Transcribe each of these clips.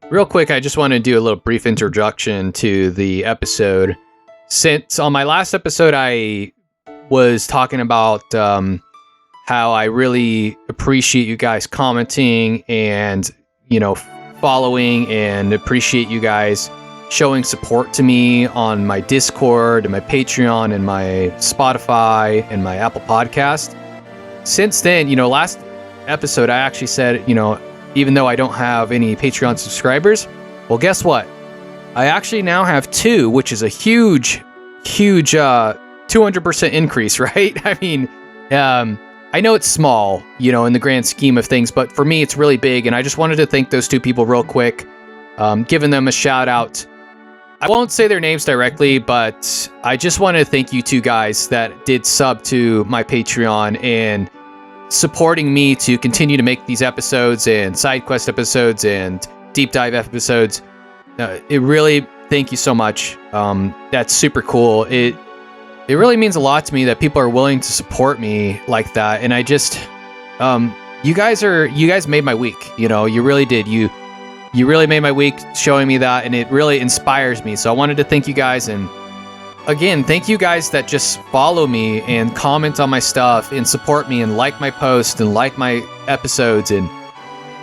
Real quick, I just want to do a little brief introduction to the episode. Since on my last episode, I was talking about how I really appreciate you guys commenting and, following, and appreciate you guys showing support to me on my Discord and my Patreon and my Spotify and my Apple Podcast. Since then, last episode, I actually said, even though I don't have any Patreon subscribers, well, guess what? I actually now have 2, which is a huge 200% increase, right? I mean, I know it's small, in the grand scheme of things, but for me, it's really big. And I just wanted to thank those 2 people real quick, giving them a shout out. I won't say their names directly, but I just want to thank you 2 guys that did sub to my Patreon and supporting me to continue to make these episodes and side quest episodes and deep dive episodes. It really, thank you so much. That's super cool. It really means a lot to me that people are willing to support me like that. And I just, you guys made my week. You really did. You really made my week showing me that, and it really inspires me. So I wanted to thank you guys. And again, thank you guys that just follow me and comment on my stuff and support me and like my posts and like my episodes. And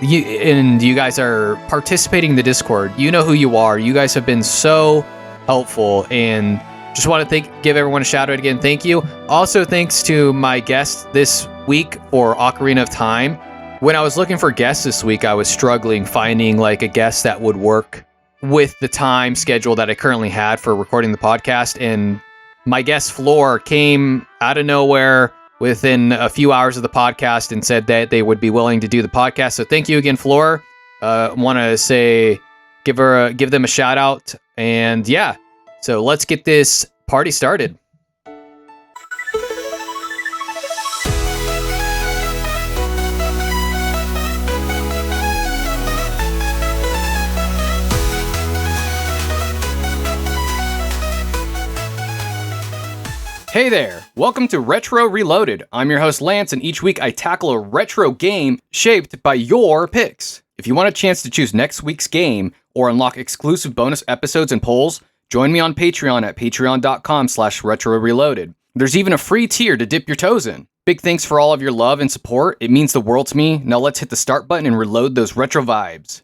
you guys are participating in the Discord. You know who you are. You guys have been so helpful, and just want to give everyone a shout out again. Thank you. Also, thanks to my guest this week for Ocarina of Time. When I was looking for guests this week, I was struggling finding a guest that would work with the time schedule that I currently had for recording the podcast. And my guest Fleur came out of nowhere within a few hours of the podcast and said that they would be willing to do the podcast. So thank you again, Fleur. Want to say, give them a shout out. And yeah, so let's get this party started. Hey there, welcome to Retro Reloaded. I'm your host Lance, and each week I tackle a retro game shaped by your picks. If you want a chance to choose next week's game or unlock exclusive bonus episodes and polls, join me on Patreon at patreon.com/retroreloaded. There's even a free tier to dip your toes in. Big thanks for all of your love and support. It means the world to me. Now let's hit the start button and reload those retro vibes.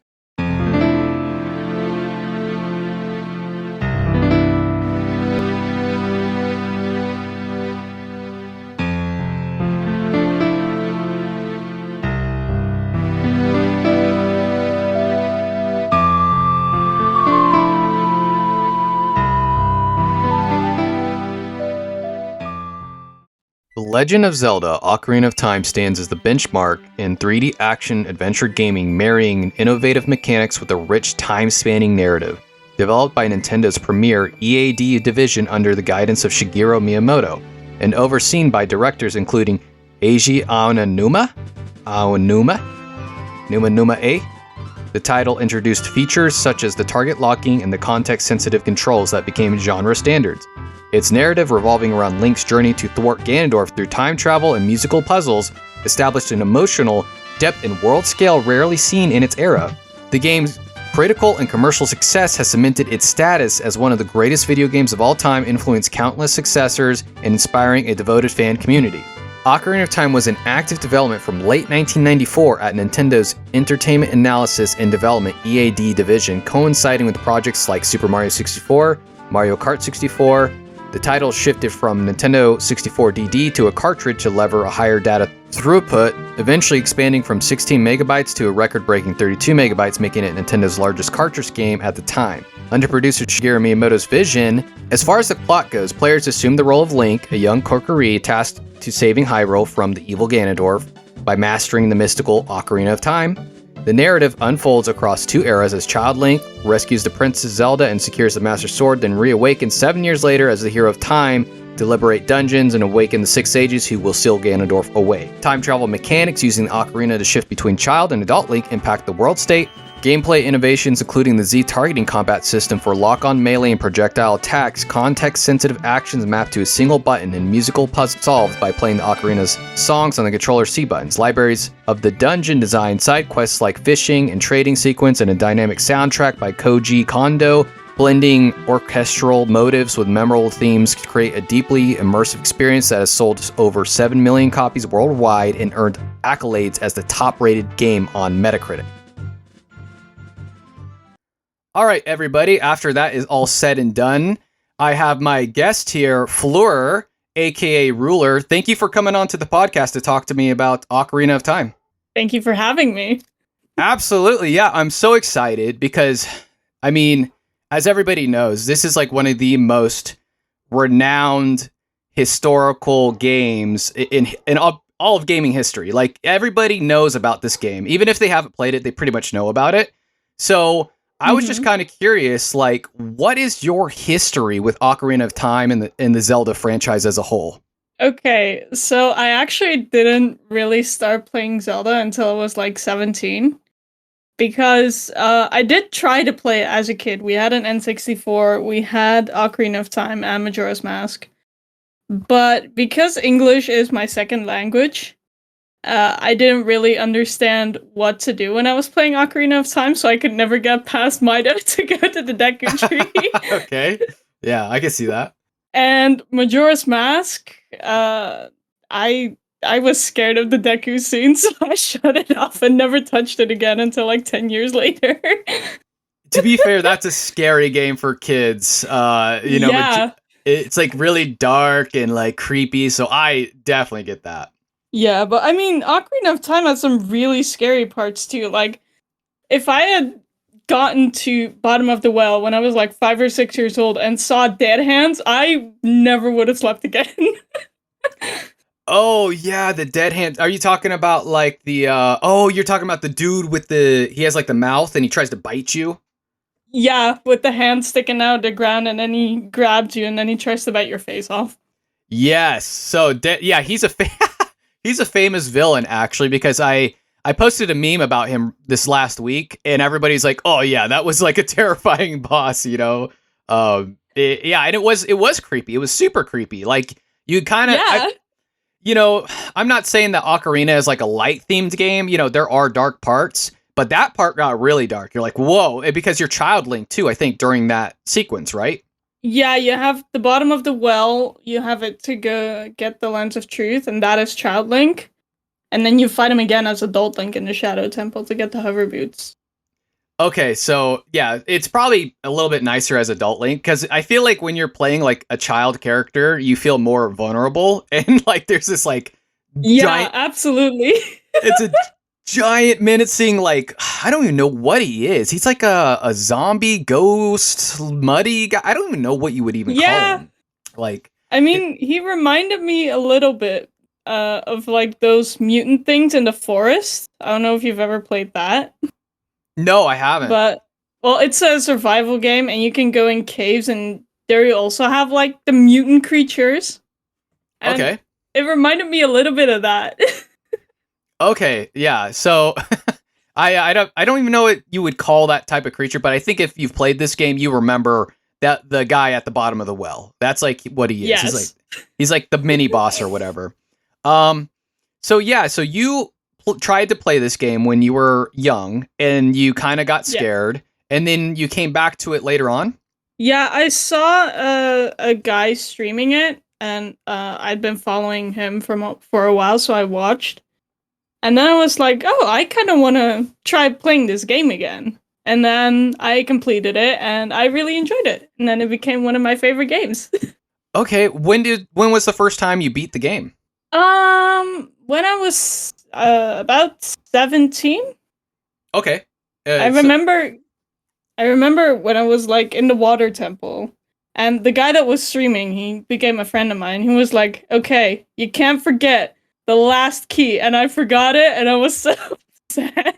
The Legend of Zelda: Ocarina of Time stands as the benchmark in 3D action-adventure gaming, marrying innovative mechanics with a rich, time-spanning narrative. Developed by Nintendo's premier EAD division under the guidance of Shigeru Miyamoto, and overseen by directors including Eiji Aonuma, the title introduced features such as the target locking and the context-sensitive controls that became genre standards. Its narrative, revolving around Link's journey to thwart Ganondorf through time travel and musical puzzles, established an emotional depth and world scale rarely seen in its era. The game's critical and commercial success has cemented its status as one of the greatest video games of all time, influenced countless successors, and inspiring a devoted fan community. Ocarina of Time was in active development from late 1994 at Nintendo's Entertainment Analysis and Development EAD division, coinciding with projects like Super Mario 64, Mario Kart 64. The title shifted from Nintendo 64 DD to a cartridge to lever a higher data throughput, eventually expanding from 16 megabytes to a record-breaking 32 megabytes, making it Nintendo's largest cartridge game at the time. Under producer Shigeru Miyamoto's vision, as far as the plot goes, players assume the role of Link, a young Kokiri tasked to saving Hyrule from the evil Ganondorf by mastering the mystical Ocarina of Time. The narrative unfolds across 2 eras as Child Link rescues the Princess Zelda and secures the Master Sword, then reawakens 7 years later as the Hero of Time to liberate dungeons and awaken the 6 sages who will seal Ganondorf away. Time travel mechanics using the Ocarina to shift between child and adult Link impact the world state, Gameplay innovations including the Z targeting combat system for lock-on melee and projectile attacks, context-sensitive actions mapped to a single button, and musical puzzles solved by playing the Ocarina's songs on the controller C buttons. Libraries of the dungeon design, side quests like fishing and trading sequence, and a dynamic soundtrack by Koji Kondo, blending orchestral motives with memorable themes to create a deeply immersive experience that has sold over 7 million copies worldwide and earned accolades as the top-rated game on Metacritic. All right, everybody, after that is all said and done, I have my guest here, Fleur, aka Ruler. Thank you for coming on to the podcast to talk to me about Ocarina of Time. Thank you for having me. Absolutely, yeah. I'm so excited because, I mean, as everybody knows, this is like one of the most renowned historical games in all of gaming history. Like, everybody knows about this game. Even if they haven't played it, they pretty much know about it. So I was just kind of curious, like, what is your history with Ocarina of Time and the Zelda franchise as a whole? Okay, so I actually didn't really start playing Zelda until I was like 17. Because I did try to play it as a kid. We had an N64, we had Ocarina of Time and Majora's Mask. But because English is my second language, I didn't really understand what to do when I was playing Ocarina of Time, so I could never get past Mida to go to the Deku Tree. Okay. Yeah, I can see that. And Majora's Mask, I was scared of the Deku scene, so I shut it off and never touched it again until like 10 years later. To be fair, that's a scary game for kids. Yeah. It's like really dark and like creepy, so I definitely get that. Yeah, but I mean, Ocarina of Time has some really scary parts too. Like, if I had gotten to bottom of the well when I was like 5 or 6 years old and saw dead hands, I never would have slept again. Oh yeah, the dead hand. Are you talking about like the you're talking about the dude with he has like the mouth and he tries to bite you? Yeah, with the hand sticking out of the ground and then he grabs you and then he tries to bite your face off. Yes. So he's a he's a famous villain actually, because I posted a meme about him this last week and everybody's like, "Oh yeah, that was like a terrifying boss," you know. And it was creepy. It was super creepy. Like you kind of you know, I'm not saying that Ocarina is like a light themed game. You know, there are dark parts, but that part got really dark. You're like, whoa, because you're Child Link too, I think, during that sequence, right? Yeah, you have the bottom of the well, you have it to go get the Lens of Truth, and that is Child Link. And then you fight him again as Adult Link in the Shadow Temple to get the hover boots. Okay, so yeah, it's probably a little bit nicer as Adult Link, because I feel like when you're playing like a child character, you feel more vulnerable, and like there's this like giant, absolutely. It's a giant menacing, like, I don't even know what he is. He's like a zombie ghost, muddy guy. I don't even know what you would even call him. Like, I mean, he reminded me a little bit of like those mutant things in the forest. I don't know if you've ever played that. No, I haven't. But, well, it's a survival game, and you can go in caves, and there you also have, like, the mutant creatures. And okay. It reminded me a little bit of that. Okay, yeah, so I don't even know what you would call that type of creature, but I think if you've played this game, you remember that the guy at the bottom of the well. That's, like, what he is. Yes. He's like the mini-boss or whatever. So you tried to play this game when you were young and you kind of got scared and then you came back to it later on. Yeah, I saw a guy streaming it and I'd been following him for a while, so I watched. And then I was like, oh, I kind of want to try playing this game again. And then I completed it and I really enjoyed it. And then it became one of my favorite games. Okay, when was the first time you beat the game? When I was about 17. Okay. I remember when I was like in the water temple, and the guy that was streaming, he became a friend of mine. He was like, "Okay, you can't forget the last key," and I forgot it, and I was so sad.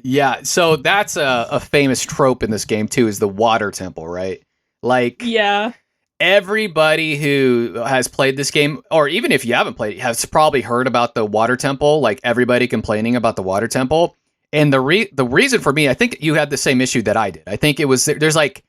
Yeah, so that's a famous trope in this game too, is the water temple, right? Like, yeah. Everybody who has played this game, or even if you haven't played it, has probably heard about the water temple, like everybody complaining about the water temple. And the reason for me, I think you had the same issue that I did. I think it was there's like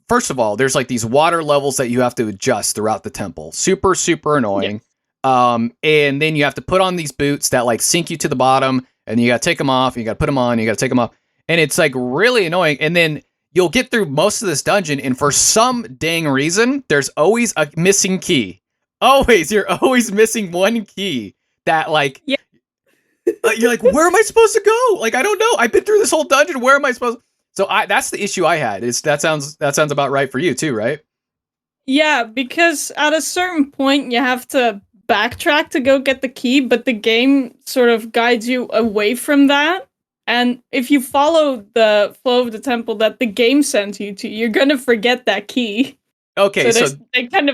first of all, there's like these water levels that you have to adjust throughout the temple. Super super annoying. And then you have to put on these boots that like sink you to the bottom, and you got to take them off, and you got to put them on, and you got to take them off. And it's like really annoying. And then you'll get through most of this dungeon, and for some dang reason, there's always a missing key. Always, you're always missing one key that like you're like, where am I supposed to go? Like, I don't know. I've been through this whole dungeon. Where am I supposed to? So that's the issue I had. That sounds about right for you too, right? Yeah, because at a certain point you have to backtrack to go get the key, but the game sort of guides you away from that. And if you follow the flow of the temple that the game sends you to, you're gonna forget that key. Okay, so they kind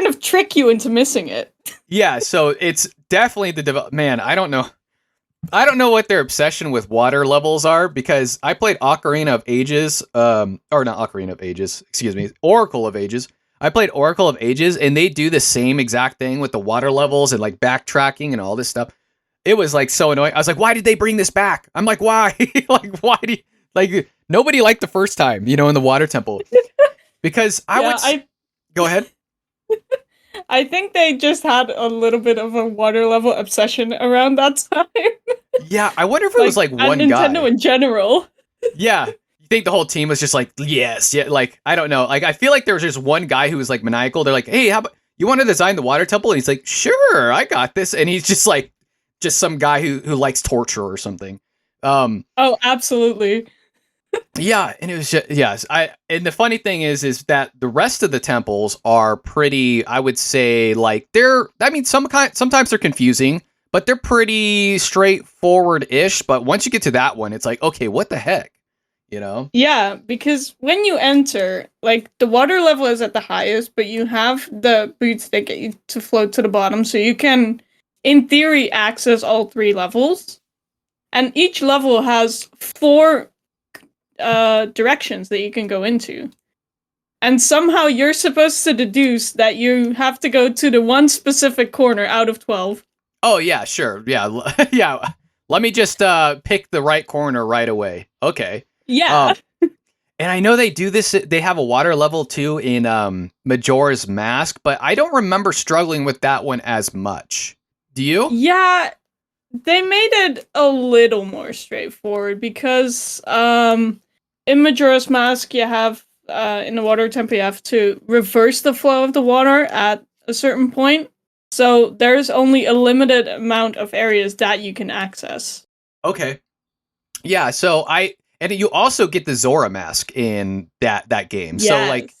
of trick you into missing it. Yeah, so it's definitely man, I don't know what their obsession with water levels are, because I played Ocarina of Ages, or not Ocarina of Ages, excuse me, Oracle of Ages. I played Oracle of Ages, and they do the same exact thing with the water levels and like backtracking and all this stuff. It was like so annoying. I was like, why did they bring this back? I'm like, why? Like, why do you, like, nobody liked the first time, in the water temple. Because go ahead. I think they just had a little bit of a water level obsession around that time. Yeah, I wonder if it was like one and guy. Nintendo in general. Yeah. You think the whole team was just like, yes, yeah, like, I don't know. Like, I feel like there was just one guy who was like maniacal. They're like, hey, how about, you want to design the water temple? And he's like, sure, I got this. And he's just like, just some guy who likes torture or something. Oh, absolutely. Yeah, and it was just, yes. And the funny thing is that the rest of the temples are pretty, I would say, like sometimes they're confusing, but they're pretty straightforward-ish. But once you get to that one, it's like, okay, what the heck, Yeah, because when you enter, like, the water level is at the highest, but you have the boots that get you to float to the bottom, so you can, in theory, access all 3 levels. And each level has 4 directions that you can go into. And somehow you're supposed to deduce that you have to go to the one specific corner out of 12. Oh, yeah, sure. Yeah. Yeah. Let me just pick the right corner right away. Okay. Yeah. And I know they do this. They have a water level too in Majora's Mask, but I don't remember struggling with that one as much. Do you? Yeah. They made it a little more straightforward because in Majora's Mask, you have, in the water temple, you have to reverse the flow of the water at a certain point. So there's only a limited amount of areas that you can access. Okay. Yeah, so and you also get the Zora mask in that game. Yes. So like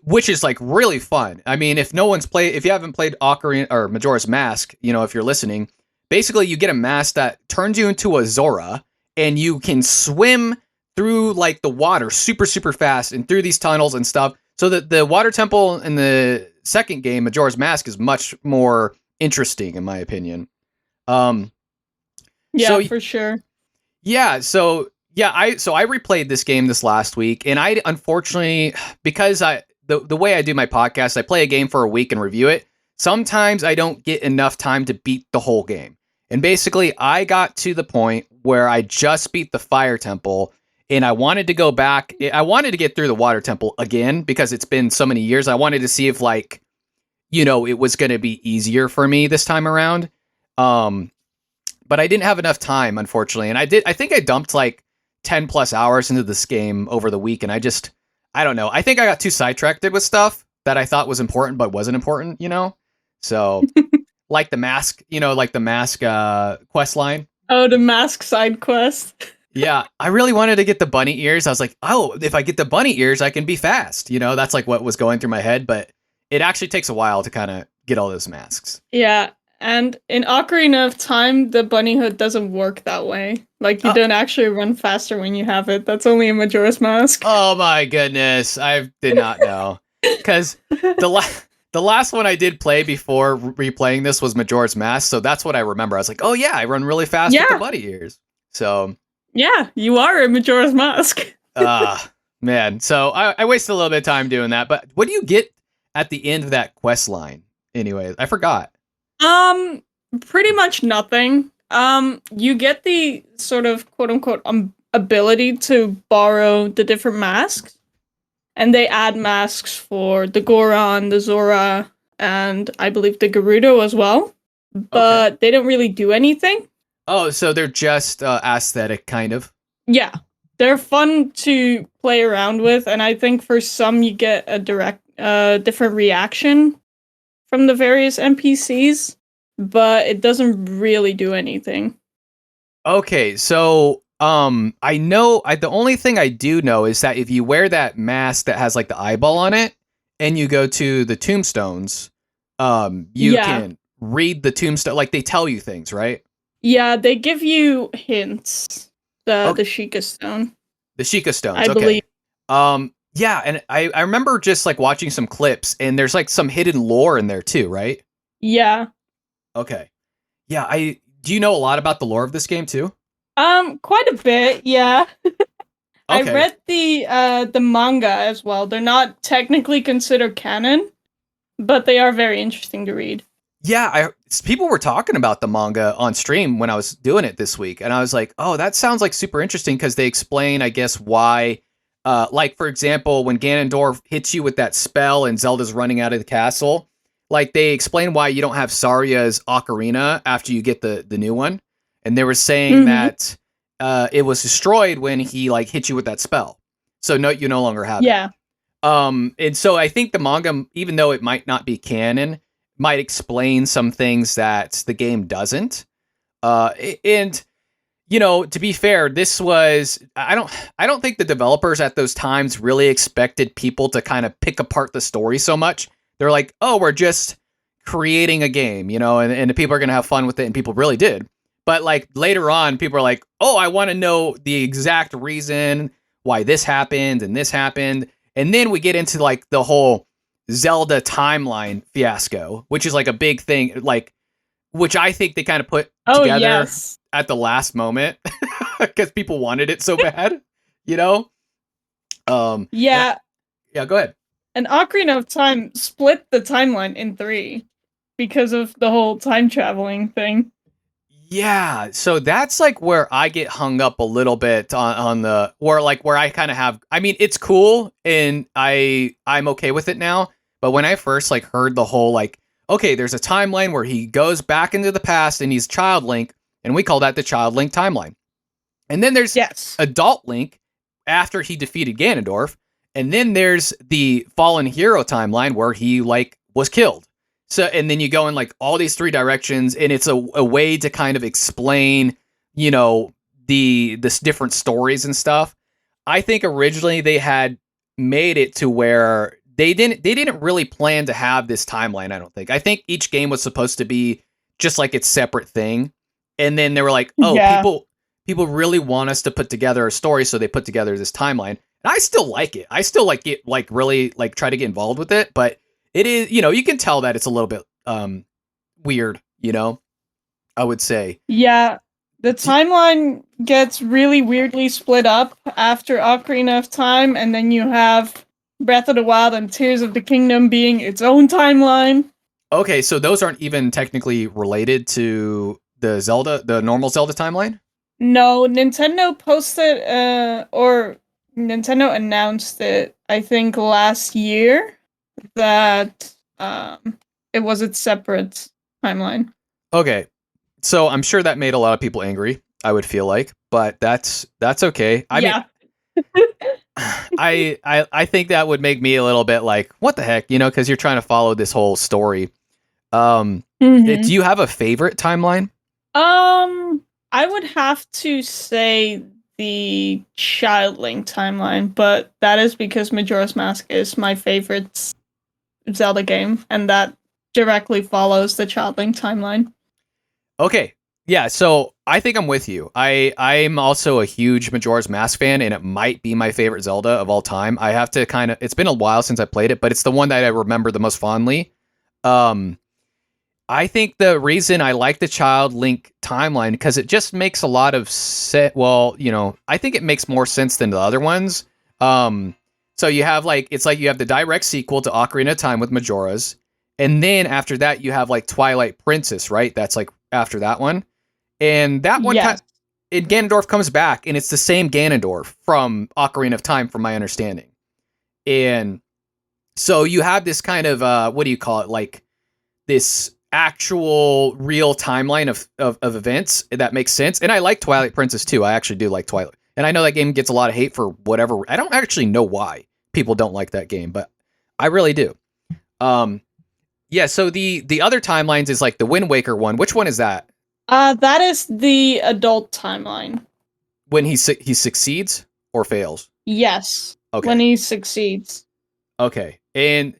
which is like really fun. I mean, if you haven't played Ocarina or Majora's Mask, if you're listening, basically you get a mask that turns you into a Zora, and you can swim through like the water super, super fast and through these tunnels and stuff. So that the water temple in the second game, Majora's Mask, is much more interesting in my opinion. Yeah, for sure. Yeah, so I replayed this game this last week, and I unfortunately, because the way I do my podcast, I play a game for a week and review it. Sometimes I don't get enough time to beat the whole game. And basically, I got to the point where I just beat the Fire Temple, and I wanted to go back. I wanted to get through the Water Temple again because it's been so many years. I wanted to see if, like, it was going to be easier for me this time around. But I didn't have enough time, unfortunately. And I think I dumped like 10 plus hours into this game over the week. And I don't know. I think I got too sidetracked with stuff that I thought was important, but wasn't important, So like the mask, quest line. Oh, the mask side quest. Yeah, I really wanted to get the bunny ears. I was like, oh, if I get the bunny ears, I can be fast. That's like what was going through my head. But it actually takes a while to kind of get all those masks. Yeah, and in Ocarina of Time, the bunny hood doesn't work that way. Like, you don't actually run faster when you have it. That's only in Majora's Mask. Oh my goodness, I did not know. Because the last one I did play before replaying this was Majora's Mask, so that's what I remember. I was like, oh yeah, I run really fast with the bunny ears. So... yeah, you are in Majora's Mask. Man. So I wasted a little bit of time doing that. But what do you get at the end of that quest line? Anyways, I forgot. Pretty much nothing. You get the sort of quote unquote ability to borrow the different masks, and they add masks for the Goron, the Zora, and I believe the Gerudo as well. But they don't really do anything. Oh, so they're just aesthetic, kind of. Yeah, they're fun to play around with, and I think for some you get a different reaction from the various NPCs, but it doesn't really do anything. Okay, so I know the only thing I do know is that if you wear that mask that has like the eyeball on it, and you go to the tombstones, you can read the tombstone. Like they tell you things, right? Yeah, they give you hints. The Sheikah Stone. The Sheikah Stones, I believe. Yeah, and I remember just like watching some clips, and there's like some hidden lore in there too, right? Yeah. Okay. Yeah, do you know a lot about the lore of this game too? Quite a bit, yeah. I Okay. read the manga as well. They're not technically considered canon, but they are very interesting to read. Yeah, people were talking about the manga on stream when I was doing it this week, and I was like, "Oh, that sounds like super interesting," because they explain, I guess, why. Like for example, when Ganondorf hits you with that spell and Zelda's running out of the castle, like they explain why you don't have Saria's ocarina after you get the new one, and they were saying that it was destroyed when he like hit you with that spell, so you no longer have it. Yeah. And so I think the manga, even though it might not be canon, might explain some things that the game doesn't. And you know, to be fair, this was I don't think the developers at those times really expected people to kind of pick apart the story so much. They're like, oh, we're just creating a game, you know, and the people are gonna have fun with it, and people really did. But like later on, people are like, oh, I want to know the exact reason why this happened and this happened. And then we get into like the whole Zelda timeline fiasco, which is like a big thing, like which I think they kind of put together at the last moment because people wanted it so bad, you know? Yeah, go ahead. And Ocarina of Time split the timeline in 3 because of the whole time traveling thing. Yeah, so that's like where I get hung up a little bit on the where I kind of have. I mean, it's cool and I'm okay with it now. But when I first like heard the whole like, okay, there's a timeline where he goes back into the past and he's Child Link, and we call that the Child Link timeline. And then there's Adult Link after he defeated Ganondorf, and then there's the Fallen Hero timeline where he like was killed. So, and then you go in like all these 3 directions, and it's a way to kind of explain, you know, this different stories and stuff. I think originally they had made it to where they didn't really plan to have this timeline. I don't think. I think each game was supposed to be just like its separate thing, and then they were like, oh, people really want us to put together a story, so they put together this timeline. And I still like it. I still like it, like really like try to get involved with it, but it is, you know, you can tell that it's a little bit weird, you know, I would say. Yeah, the timeline gets really weirdly split up after Ocarina of Time, and then you have Breath of the Wild and Tears of the Kingdom being its own timeline. Okay, so those aren't even technically related to the normal Zelda timeline? No, Nintendo posted, or Nintendo announced it, I think last year, that it was its separate timeline. Okay, so I'm sure that made a lot of people angry, I would feel like, but that's okay. I mean, I think that would make me a little bit like, what the heck, you know, because you're trying to follow this whole story. Do you have a favorite timeline? I would have to say the Child Link timeline, but that is because Majora's Mask is my favorite Zelda game, and that directly follows the Child Link timeline. Okay. Yeah, so I think I'm with you. I'm also a huge Majora's Mask fan, and it might be my favorite Zelda of all time. I have to kind of, it's been a while since I played it, but it's the one that I remember the most fondly. I think the reason I like the Child Link timeline, because it just makes a lot of sense. Well, you know, I think it makes more sense than the other ones. So you have like, it's like you have the direct sequel to Ocarina of Time with Majora's. And then after that, you have like Twilight Princess, right? That's like after that one. And that one Yes. and Ganondorf comes back, and it's the same Ganondorf from Ocarina of Time, from my understanding. And so you have this kind of what do you call it? Like this actual real timeline of events that makes sense. And I like Twilight Princess too. I actually do like Twilight. And I know that game gets a lot of hate for whatever. I don't actually know why people don't like that game, but I really do. Yeah, so the other timelines is like the Wind Waker one. Which one is that? That is the adult timeline. When he succeeds or fails? Yes. Okay. When he succeeds. Okay. And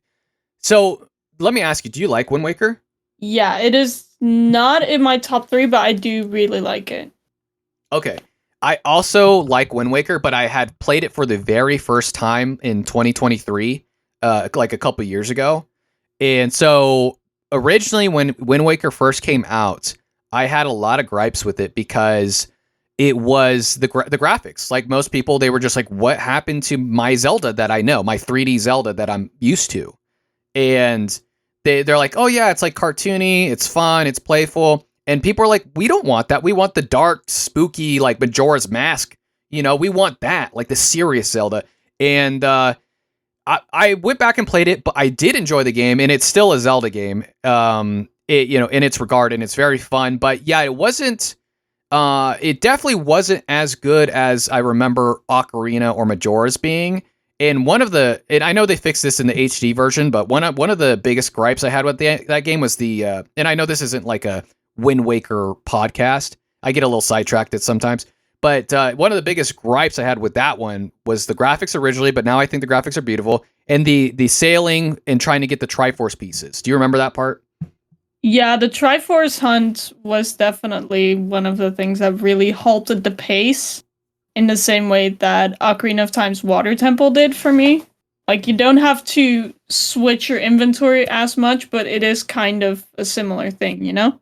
so let me ask you, do you like Wind Waker? Yeah, it is not in my top 3, but I do really like it. Okay. I also like Wind Waker, but I had played it for the very first time in 2023, like a couple years ago. And so originally when Wind Waker first came out, I had a lot of gripes with it because it was the graphics. Like most people, they were just like, what happened to my Zelda that I know, my 3D Zelda that I'm used to? And they're like, oh yeah, it's like cartoony, it's fun, it's playful. And people are like, we don't want that. We want the dark, spooky, like Majora's Mask. You know, we want that, like the serious Zelda. And I went back and played it, but I did enjoy the game, and it's still a Zelda game. In its regard, and it's very fun. But yeah, it wasn't. It definitely wasn't as good as I remember Ocarina or Majora's being. And and I know they fixed this in the HD version, but one of the biggest gripes I had with that game was and I know this isn't like a Wind Waker podcast. I get a little sidetracked sometimes. But one of the biggest gripes I had with that one was the graphics originally, but now I think the graphics are beautiful. And the sailing and trying to get the Triforce pieces. Do you remember that part? Yeah, the Triforce hunt was definitely one of the things that really halted the pace in the same way that Ocarina of Time's Water Temple did for me. Like, you don't have to switch your inventory as much, but it is kind of a similar thing, you know?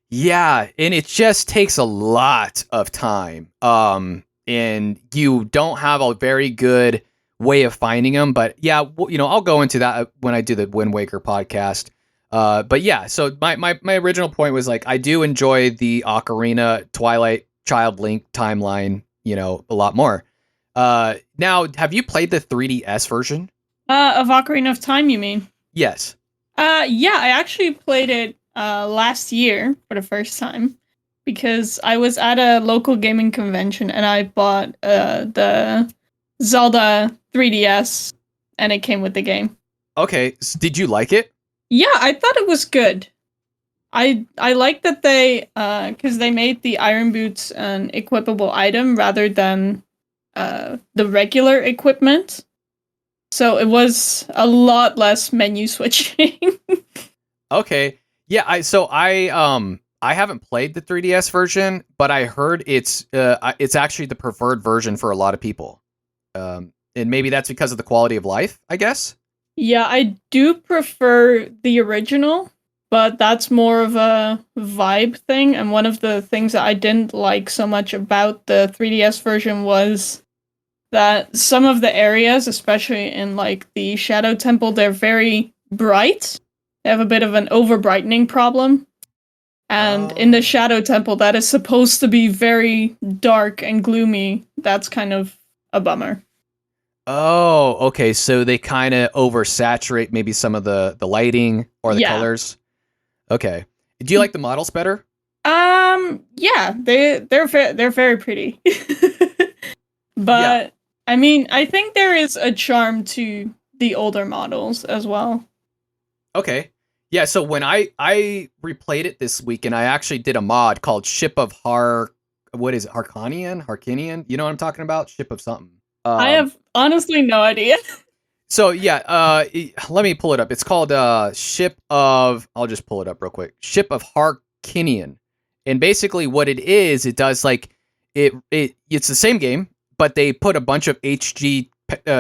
Yeah, and it just takes a lot of time. And you don't have a very good way of finding them. But yeah, I'll go into that when I do the Wind Waker podcast. But yeah, so my original point was like, I do enjoy the Ocarina Twilight Child Link timeline, a lot more. Now, have you played the 3DS version? Of Ocarina of Time, you mean? Yes. Yeah, I actually played it last year for the first time because I was at a local gaming convention and I bought the Zelda 3DS and it came with the game. Okay, did you like it? Yeah, I thought it was good. I like that they because they made the Iron Boots an equipable item rather than the regular equipment. So it was a lot less menu switching. Okay. Yeah, I haven't played the 3DS version, but I heard it's actually the preferred version for a lot of people. And maybe that's because of the quality of life, I guess. Yeah, I do prefer the original, but that's more of a vibe thing. And one of the things that I didn't like so much about the 3DS version was that some of the areas, especially in like the Shadow Temple, they're very bright. They have a bit of an over-brightening problem. And in the Shadow Temple, that is supposed to be very dark and gloomy. That's kind of a bummer. Oh, okay. So they kind of oversaturate maybe some of the lighting or the colors. Okay. Do you like the models better? Yeah, they're very pretty. But I mean, I think there is a charm to the older models as well. Okay. Yeah, so when I replayed it this week, and I actually did a mod called Ship of Harkinian? You know what I'm talking about? Ship of something. I have honestly no idea. So yeah, let me pull it up. It's called Ship of. I'll just pull it up real quick. Ship of Harkinian, and basically what it is, it does like it's the same game, but they put a bunch of HG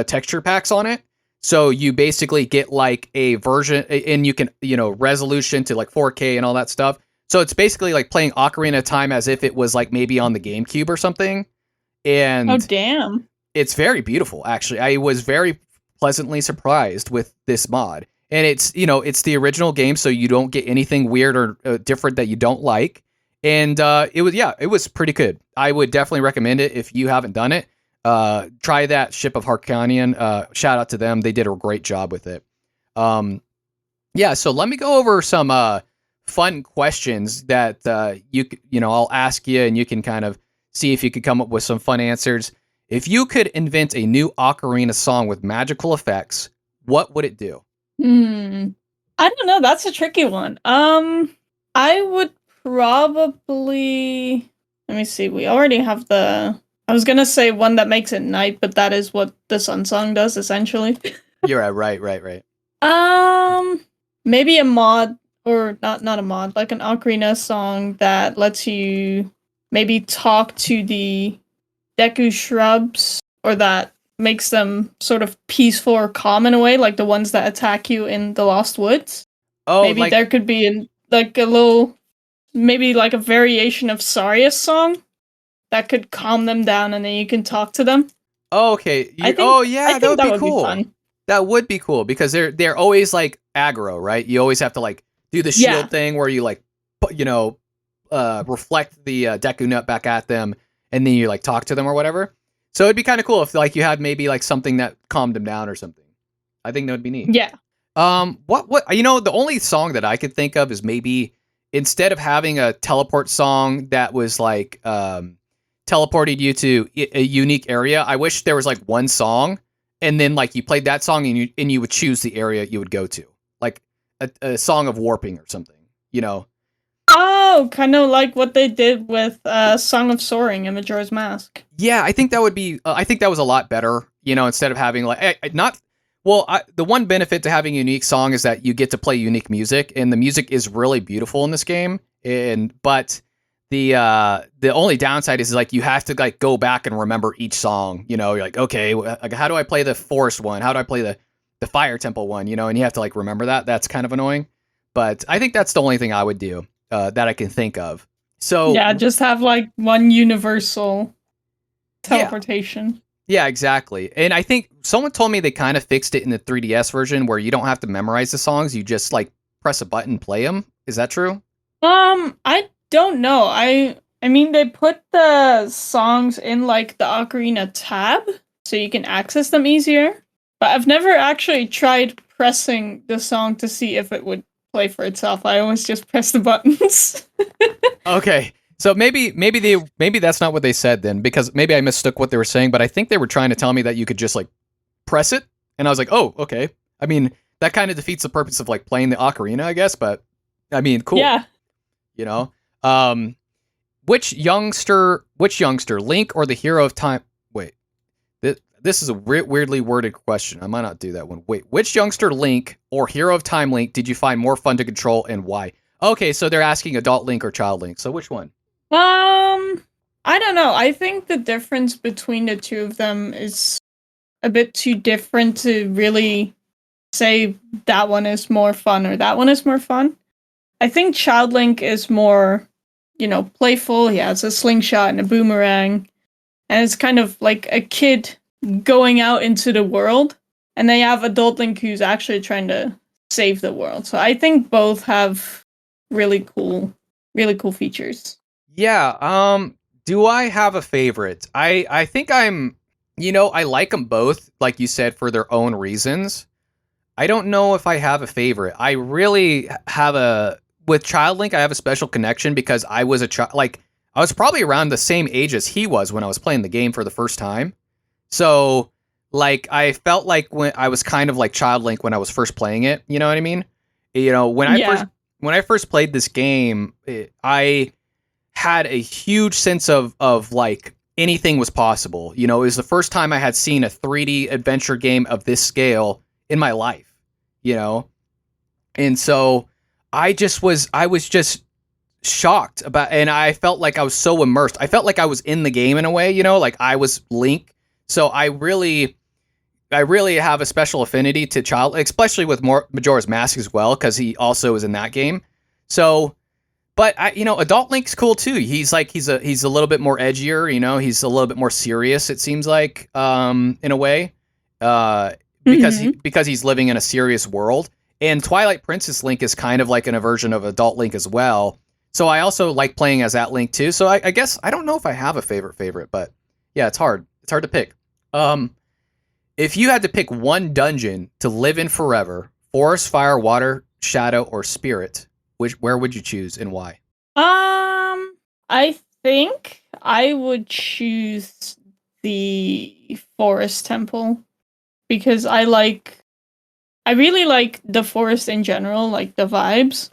texture packs on it. So you basically get like a version, and you can, resolution to like 4K and all that stuff. So it's basically like playing Ocarina of Time as if it was like maybe on the GameCube or something. And oh, damn. It's very beautiful, actually. I was very pleasantly surprised with this mod. And it's the original game, so you don't get anything weird or different that you don't like. And it was pretty good. I would definitely recommend it if you haven't done it. Try that Ship of Harkonian. Shout out to them. They did a great job with it. Yeah, so let me go over some fun questions that I'll ask you, and you can kind of see if you could come up with some fun answers. If you could invent a new ocarina song with magical effects, what would it do? I don't know. That's a tricky one. I would probably, let me see. We already have I was gonna say one that makes it night, but that is what the Sun Song does essentially. You're right. Maybe a mod, or not a mod, like an ocarina song that lets you maybe talk to the Deku shrubs, or that makes them sort of peaceful or calm in a way, like the ones that attack you in the Lost Woods. Oh, Maybe there could be like a little, maybe like a variation of Saria's song that could calm them down, and then you can talk to them. oh, okay. I think that would be cool. fun. That would be cool because they're always like aggro, right? You always have to like do the shield thing where you like, reflect the Deku nut back at them, and then you like talk to them or whatever. So it'd be kind of cool if like you had maybe like something that calmed them down or something. I think that would be neat. Yeah. What the only song that I could think of is maybe instead of having a teleport song that was like teleported you to a unique area, I wish there was like one song, and then like you played that song and you would choose the area you would go to, like a song of warping or something, Oh, kind of like what they did with Song of Soaring in Majora's Mask. Yeah, I think that would be. I think that was a lot better. Instead of having like the one benefit to having a unique song is that you get to play unique music, and the music is really beautiful in this game. But the only downside is like you have to like go back and remember each song. You're like, okay, like how do I play the forest one? How do I play the fire temple one? And you have to like remember that. That's kind of annoying. But I think that's the only thing I would do that I can think of. So yeah, just have like one universal teleportation. Yeah, exactly. And I think someone told me they kind of fixed it in the 3DS version where you don't have to memorize the songs. You just like press a button, play them. Is that true? I don't know. I mean, they put the songs in like the Ocarina tab so you can access them easier. But I've never actually tried pressing the song to see if it would play for itself. I always just press the buttons. Okay. So maybe that's not what they said then, because maybe I mistook what they were saying, but I think they were trying to tell me that you could just like press it, and I was like, oh, okay. I mean, that kind of defeats the purpose of like playing the ocarina, I guess, but I mean, cool. Yeah. Which youngster, Link or the Hero of Time? Wait, this is a weirdly worded question. I might not do that one. Wait, which youngster, Link or Hero of Time Link, did you find more fun to control and why? Okay, so they're asking adult Link or child Link. So which one? I don't know. I think the difference between the two of them is a bit too different to really say that one is more fun or that one is more fun. I think Child Link is more, playful. He has a slingshot and a boomerang. And it's kind of like a kid going out into the world. And they have adult Link who's actually trying to save the world. So I think both have really cool features. Yeah, do I have a favorite? I think I like them both, like you said, for their own reasons. I don't know if I have a favorite. I really have with Child Link, I have a special connection because I was a child, like, I was probably around the same age as he was when I was playing the game for the first time. So, like, I felt like when I was kind of like Child Link when I was first playing it, you know what I mean? When I first played this game, I had a huge sense of like anything was possible. It was the first time I had seen a 3D adventure game of this scale in my life, and so I was just shocked about, and I felt like I was so immersed. I felt like I was in the game in a way, like I was Link. So I really have a special affinity to Child, especially with Majora's Mask as well, because he also is in that game. So, but Adult Link's cool too. He's a little bit more edgier, he's a little bit more serious, it seems like, in a way, because he's living in a serious world. And Twilight Princess Link is kind of like an version of Adult Link as well. So I also like playing as that Link too. So I guess I don't know if I have a favorite, but yeah, it's hard. It's hard to pick. If you had to pick one dungeon to live in forever, forest, fire, water, shadow, or spirit, where would you choose and why? I think I would choose the forest temple because I really like the forest in general, like the vibes.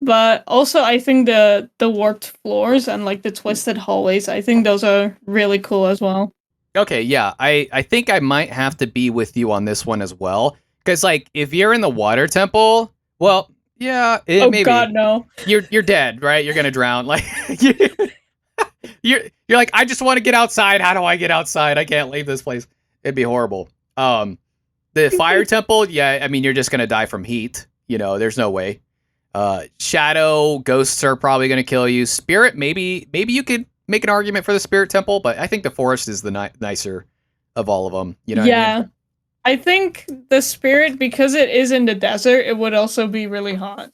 But also I think the warped floors and like the twisted hallways, I think those are really cool as well. Okay, yeah, I think I might have to be with you on this one as well. Because like if you're in the water temple, well, yeah, Oh maybe God, no. you're dead, right? You're gonna drown. Like you're like, I just want to get outside. How do I get outside? I can't leave this place. It'd be horrible. The fire temple, yeah, I mean you're just gonna die from heat. You know, there's no way. Shadow, ghosts are probably gonna kill you. Spirit, maybe you could make an argument for the spirit temple, but I think the forest is the nicer of all of them. You know what I mean? I think the spirit, because it is in the desert, it would also be really hot.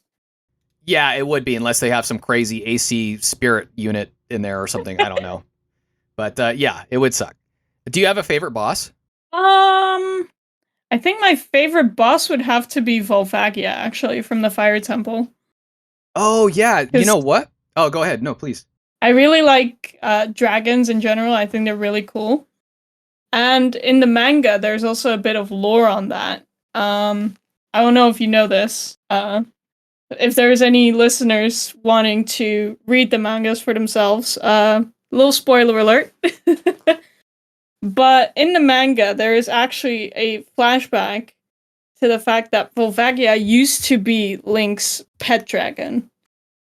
Yeah, it would be, unless they have some crazy AC spirit unit in there or something. I don't know. But yeah, it would suck. Do you have a favorite boss? I think my favorite boss would have to be Volvagia, actually, from the Fire Temple. Oh, yeah. You know what? Oh, go ahead. No, please. I really like dragons in general. I think they're really cool. And in the manga, there's also a bit of lore on that. I don't know if you know this. If there's any listeners wanting to read the mangas for themselves, little spoiler alert. But in the manga, there is actually a flashback to the fact that Volvagia used to be Link's pet dragon.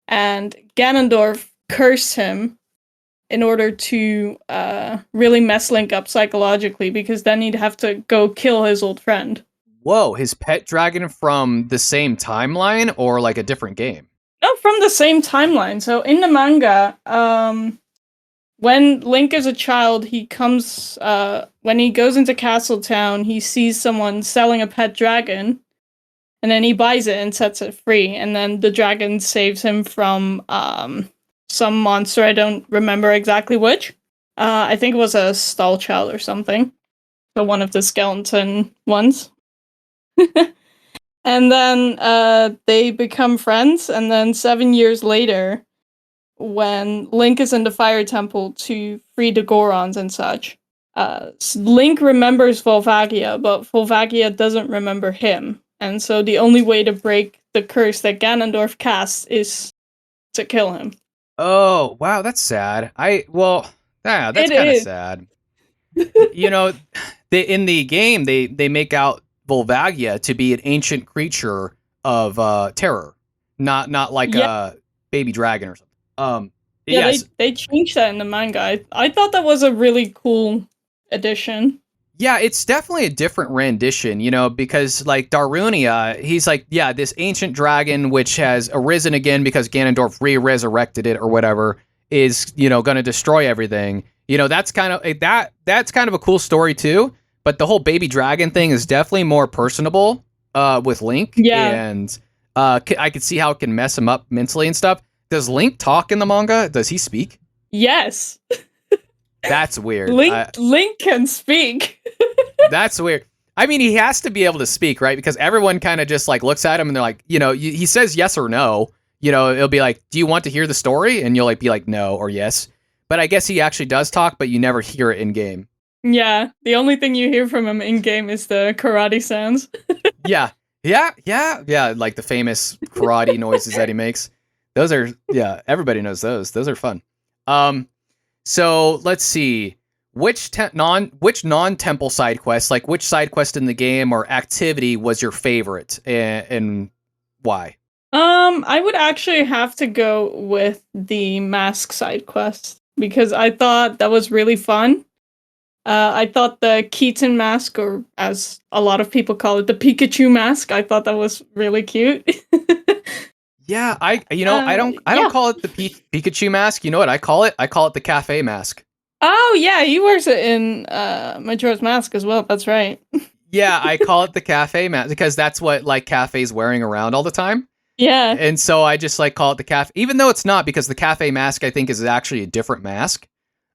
And Ganondorf cursed him in order to really mess Link up psychologically, because then he'd have to go kill his old friend. Whoa, his pet dragon from the same timeline or like a different game? No, from the same timeline. So in the manga, when Link is a child, he comes, when he goes into Castle Town, he sees someone selling a pet dragon, and then he buys it and sets it free, and then the dragon saves him from, some monster, I don't remember exactly which. I think it was a stall child or something. So one of the skeleton ones. And then they become friends, and then 7 years later, when Link is in the Fire Temple to free the Gorons and such, Link remembers Volvagia, but Volvagia doesn't remember him. And so the only way to break the curse that Ganondorf casts is to kill him. Oh, wow, that's sad. That's kind of sad. You know, in the game, they make out Volvagia to be an ancient creature of terror, not like a baby dragon or something. Yes. They changed that in the manga. I thought that was a really cool addition. Yeah, it's definitely a different rendition, you know, because like Darunia, he's like, yeah, this ancient dragon which has arisen again because Ganondorf re-resurrected it or whatever is, you know, going to destroy everything. You know, that's kind of a cool story too. But the whole baby dragon thing is definitely more personable with Link. Yeah. And I could see how it can mess him up mentally and stuff. Does Link talk in the manga? Does he speak? Yes. That's weird. Link can speak. That's weird. I mean, he has to be able to speak, right? Because everyone kind of just like looks at him and they're like, you know, he says yes or no. You know, it'll be like, do you want to hear the story? And you'll like be like, no or yes. But I guess he actually does talk, but you never hear it in game. Yeah, the only thing you hear from him in game is the karate sounds. Yeah, like the famous karate noises that he makes. Those are, everybody knows those. Those are fun. So let's see, which non-temple side quest, like which side quest in the game or activity was your favorite and why? I would actually have to go with the mask side quest because I thought that was really fun. I thought the Keaton mask, or as a lot of people call it, the Pikachu mask, I thought that was really cute. Yeah, I don't call it the Pikachu mask. You know what I call it? I call it the cafe mask. Oh yeah, he wears it in Majora's Mask as well. That's right. Yeah, I call it the cafe mask because that's what like Cafe's wearing around all the time. Yeah. And so I just like call it the cafe, even though it's not, because the cafe mask I think is actually a different mask.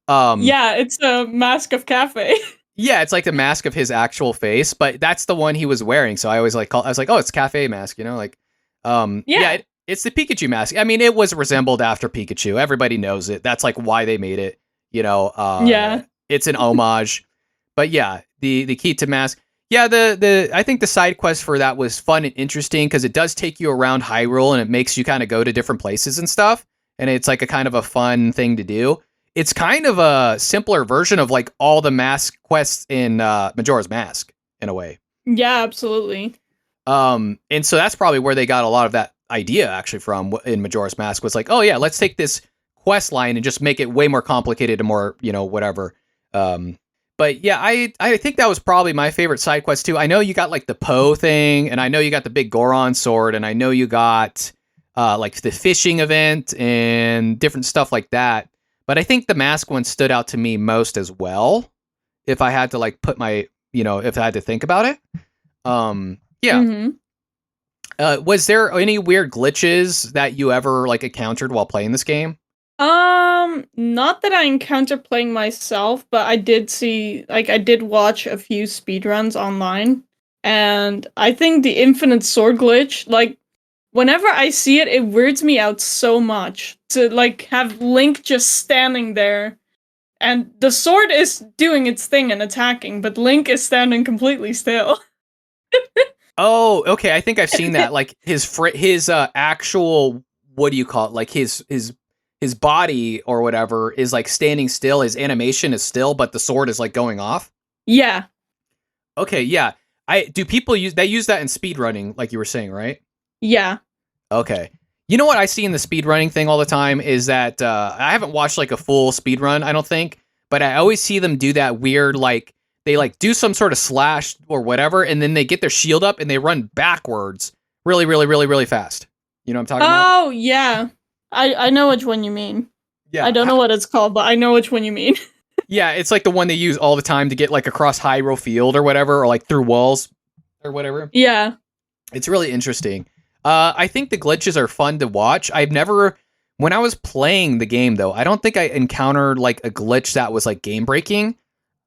Yeah, it's a mask of cafe. Yeah, it's like the mask of his actual face, but that's the one he was wearing. So I always like I was like, oh, it's cafe mask, like, yeah, Yeah. it's the Pikachu mask. I mean, it was resembled after Pikachu. Everybody knows it. That's like why they made it. Yeah. It's an homage. But yeah, the key to mask. Yeah, the I think the side quest for that was fun and interesting because it does take you around Hyrule and it makes you kind of go to different places and stuff. And it's like a kind of a fun thing to do. It's kind of a simpler version of like all the mask quests in Majora's Mask in a way. Yeah, absolutely. And so that's probably where they got a lot of that idea actually from in Majora's Mask was like, oh yeah, let's take this quest line and just make it way more complicated and more, whatever. But yeah, I think that was probably my favorite side quest too. I know you got like the Poe thing, and I know you got the big Goron sword, and I know you got like the fishing event and different stuff like that. But I think the mask one stood out to me most as well. If I had to like put my, if I had to think about it. Yeah. Mm-hmm. Was there any weird glitches that you ever like encountered while playing this game? Not that I encountered playing myself, but I did watch a few speedruns online, and I think the infinite sword glitch, like, whenever I see it, it weirds me out so much to, like, have Link just standing there, and the sword is doing its thing and attacking, but Link is standing completely still. Oh, okay. I think I've seen that. Like his actual, what do you call it? Like his body or whatever is like standing still. His animation is still, but the sword is like going off. Yeah. Okay, yeah. Do people use that in speedrunning, like you were saying, right? Yeah. Okay. You know what I see in the speedrunning thing all the time is that I haven't watched like a full speedrun, I don't think, but I always see them do that weird, like, they like do some sort of slash or whatever, and then they get their shield up and they run backwards really, really, really, really fast. You know what I'm talking about? Oh, yeah. I know which one you mean. Yeah. I don't know what it's called, but I know which one you mean. Yeah, it's like the one they use all the time to get like across Hyrule Field or whatever, or like through walls or whatever. Yeah. It's really interesting. I think the glitches are fun to watch. When I was playing the game though, I don't think I encountered like a glitch that was like game breaking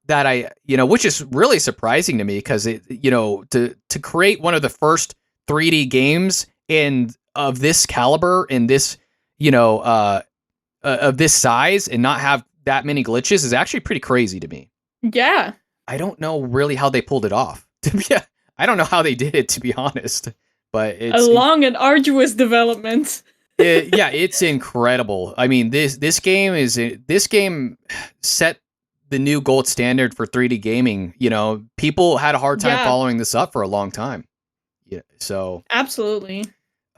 that which is really surprising to me because to create one of the first 3D games of this caliber and this, of this size and not have that many glitches is actually pretty crazy to me. Yeah. I don't know really how they pulled it off. I don't know how they did it, to be honest. But it's a long and arduous development. it's incredible. I mean, this game set the new gold standard for 3D gaming. People had a hard time following this up for a long time. Yeah, so absolutely.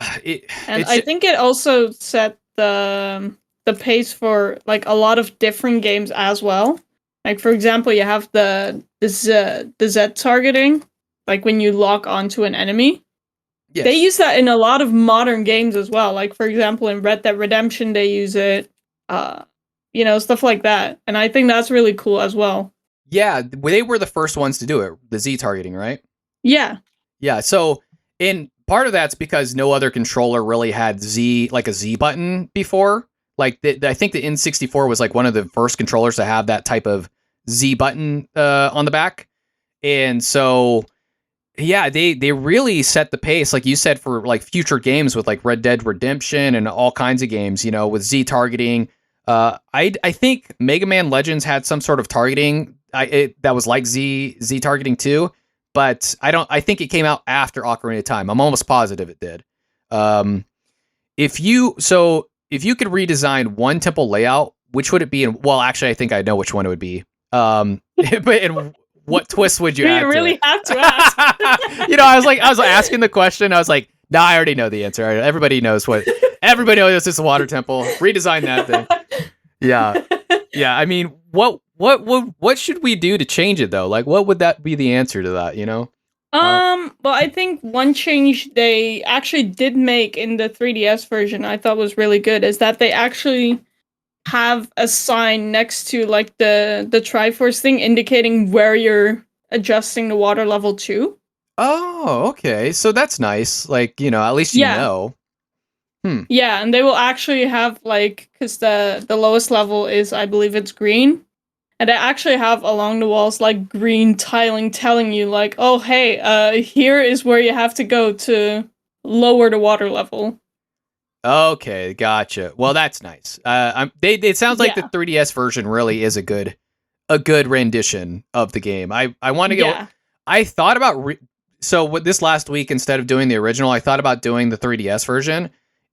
I think it also set the pace for like a lot of different games as well. Like, for example, you have the Z targeting, like when you lock onto an enemy. Yes. They use that in a lot of modern games as well. Like, for example, in Red Dead Redemption, they use it, stuff like that. And I think that's really cool as well. Yeah, they were the first ones to do it, the Z targeting, right? Yeah. Yeah, so part of that's because no other controller really had a Z button before. Like, I think the N64 was like one of the first controllers to have that type of Z button on the back. And so, yeah, they really set the pace, like you said, for like future games with like Red Dead Redemption and all kinds of games, with Z targeting. I think Mega Man Legends had some sort of targeting that was like Z targeting too, but I think it came out after Ocarina of Time. I'm almost positive it did. If you could redesign one temple layout, which would it be? Well, actually, I think I know which one it would be. But what twist would you add? You really to it? have to ask. I was asking the question. I was like, nah, I already know the answer. Everybody knows everybody knows it's a water temple. Redesign that thing. Yeah. Yeah. I mean, what should we do to change it though? Like, what would that be the answer to that? Well, I think one change they actually did make in the 3DS version I thought was really good is that they actually have a sign next to like the Triforce thing indicating where you're adjusting the water level to. Oh, okay. So that's nice. Like, at least you know. Yeah, and they will actually have like, because the lowest level is, I believe it's green, and they actually have along the walls like green tiling telling you like, oh hey, here is where you have to go to lower the water level. Okay, gotcha. Well, that's nice. It sounds like the Yeah, 3DS version really is a good rendition of the game. I want to go. yeah, I thought about so with this last week, instead of doing the original, I thought about doing the 3DS version,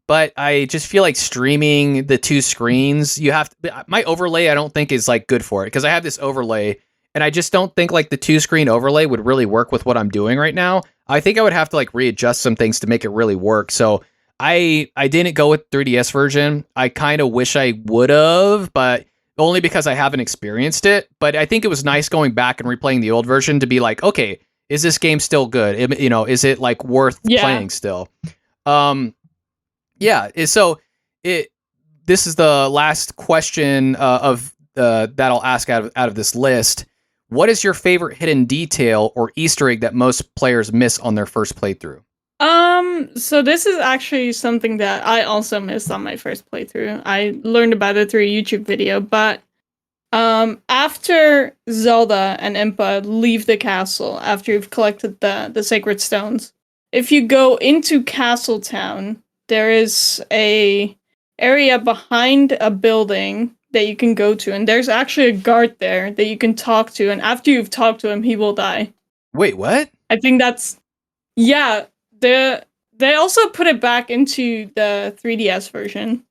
but I just feel like streaming the two screens. My overlay. I don't think is like good for it because I have this overlay, and I just don't think like the two screen overlay would really work with what I'm doing right now. I think I would have to like readjust some things to make it really work. So I didn't go with 3DS version. I kind of wish I would have, but only because I haven't experienced it. But I think it was nice going back and replaying the old version to be like, okay, is this game still good? Is it like worth playing still? Yeah. So it. This is the last question of that I'll ask out of this list. What is your favorite hidden detail or Easter egg that most players miss on their first playthrough? So this is actually something that I also missed on my first playthrough. I learned about it through a YouTube video, but after Zelda and Impa leave the castle, after you've collected the sacred stones, if you go into Castle Town, there is a area behind a building that you can go to, and there's actually a guard there that you can talk to, and after you've talked to him, he will die. Wait, what? I think that's yeah. They also put it back into the 3DS version.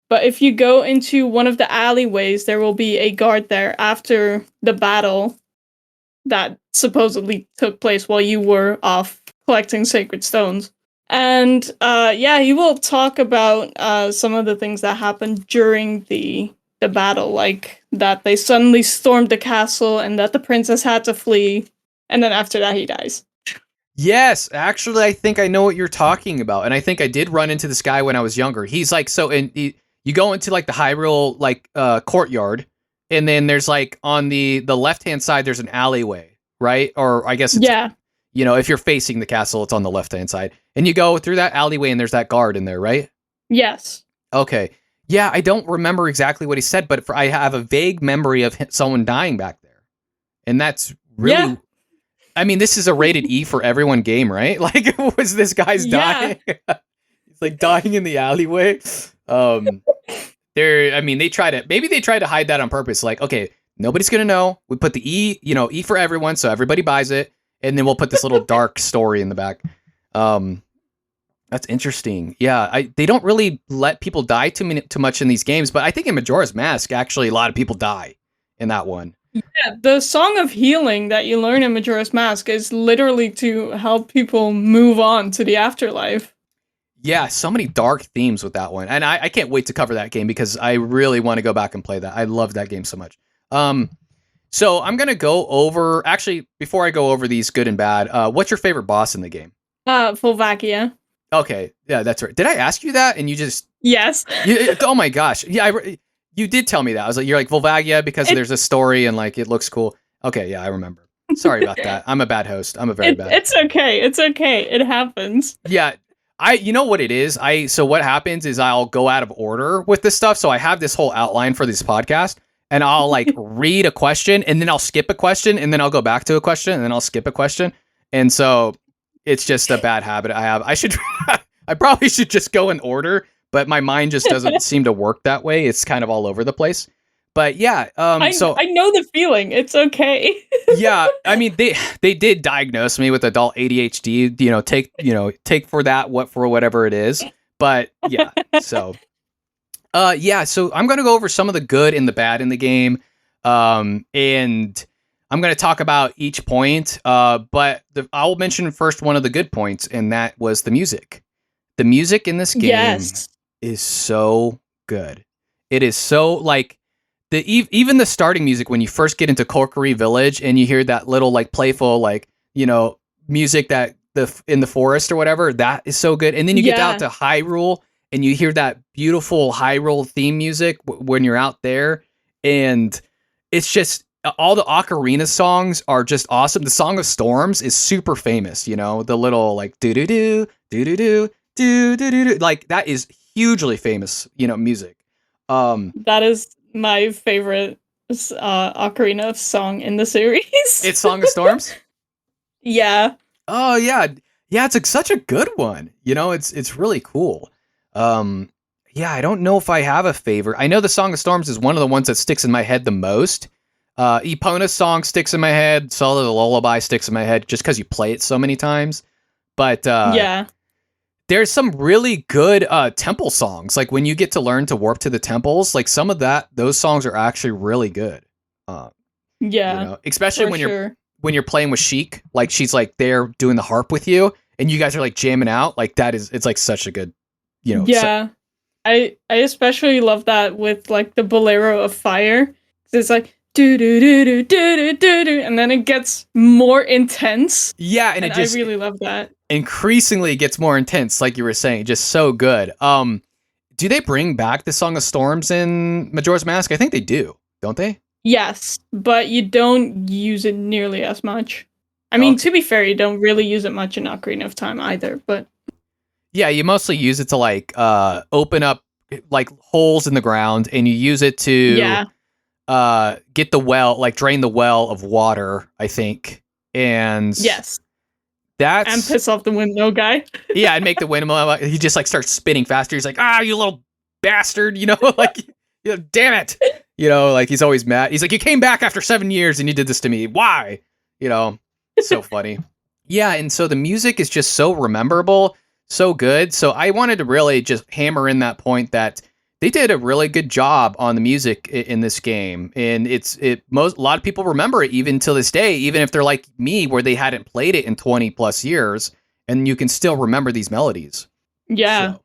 But if you go into one of the alleyways, there will be a guard there after the battle that supposedly took place while you were off collecting sacred stones. And yeah, he will talk about some of the things that happened during the battle, like that they suddenly stormed the castle and that the princess had to flee, and then after that he dies. Yes, actually, I think I know what you're talking about, and I think I did run into this guy when I was younger. He's like, you go into like the Hyrule like courtyard, and then there's like on the left hand side there's an alleyway, right? Or I guess it's, if you're facing the castle, it's on the left hand side, and you go through that alleyway, and there's that guard in there, right? Yes. Okay. Yeah, I don't remember exactly what he said, but I have a vague memory of someone dying back there, and that's really. Yeah. I mean, this is a rated E for everyone game, right? Like, was this guy's dying? He's like dying in the alleyway. They try to hide that on purpose. Like, okay, nobody's gonna know. We put the E for everyone, so everybody buys it, and then we'll put this little dark story in the back. That's interesting. Yeah, they don't really let people die too much in these games, but I think in Majora's Mask, actually, a lot of people die in that one. Yeah, the Song of Healing that you learn in Majora's Mask is literally to help people move on to the afterlife. Yeah, so many dark themes with that one. And I can't wait to cover that game because I really want to go back and play that. I love that game so much. So I'm going to go over... Actually, before I go over these good and bad, what's your favorite boss in the game? Volvagia. Okay, yeah, that's right. Did I ask you that? And you just... Yes. Oh my gosh. Yeah, you did tell me that. I was like, you're like Volvagia because there's a story and like it looks cool. Okay, yeah, I remember. Sorry about that. I'm a bad host. I'm a very bad. It's okay. It's okay. It happens. Yeah. You know what it is? So what happens is I'll go out of order with this stuff. So I have this whole outline for this podcast and I'll like read a question and then I'll skip a question and then I'll go back to a question and then I'll skip a question. And so it's just a bad habit I have. I probably should just go in order, but my mind just doesn't seem to work that way. It's kind of all over the place. But yeah, I know the feeling. It's okay. Yeah, I mean they did diagnose me with adult ADHD. Take for that for whatever it is. But yeah, so so I'm gonna go over some of the good and the bad in the game, and I'm gonna talk about each point. But I'll mention first one of the good points, and that was the music. The music in this game is so good. It is so like. Even the starting music when you first get into Kokiri Village and you hear that little like playful like music that in the forest or whatever, that is so good. And then you get out to Hyrule and you hear that beautiful Hyrule theme music when you're out there, and it's just all the ocarina songs are just awesome. The Song of Storms is super famous. The little like do do do do do do do do do do, like that is hugely famous, music. That is my favorite Ocarina song in the series. It's Song of Storms. Yeah. Oh yeah, yeah. It's such a good one. It's really cool. Yeah, I don't know if I have a favorite. I know the Song of Storms is one of the ones that sticks in my head the most. Epona's song sticks in my head. Zelda the Lullaby sticks in my head just because you play it so many times. But Yeah. there's some really good temple songs. Like when you get to learn to warp to the temples, like some of those songs are actually really good. Yeah. Especially For when sure. when you're playing with Sheik, like she's like there doing the harp with you, and you guys are like jamming out. Like it's like such a good, Yeah. I especially love that with like the Bolero of Fire. 'Cause it's like do do do do do do do do, and then it gets more intense. yeah, and And it I just really love that. increasingly gets more intense, like you were saying, just so good. Do they bring back the Song of Storms in Majora's Mask? I think they do, don't they? Yes, but you don't use it nearly as much. I mean, Okay. to be fair, you don't really use it much in Ocarina of Time either, but Yeah, you mostly use it to like open up like holes in the ground, and you use it to yeah. get the well, like drain the well of water, I think. And Yes. that's And piss off the windmill guy. yeah, and make the windmill. He just like starts spinning faster. He's like, you little bastard, like, damn it, like he's always mad. He's like, you came back after 7 years and you did this to me. Why? So funny. Yeah, and so the music is just so rememberable, so good. So I wanted to really just hammer in that point that they did a really good job on the music in this game, and a lot of people remember it even till this day, even if they're like me, where they hadn't played it in 20 plus years, and you can still remember these melodies. Yeah.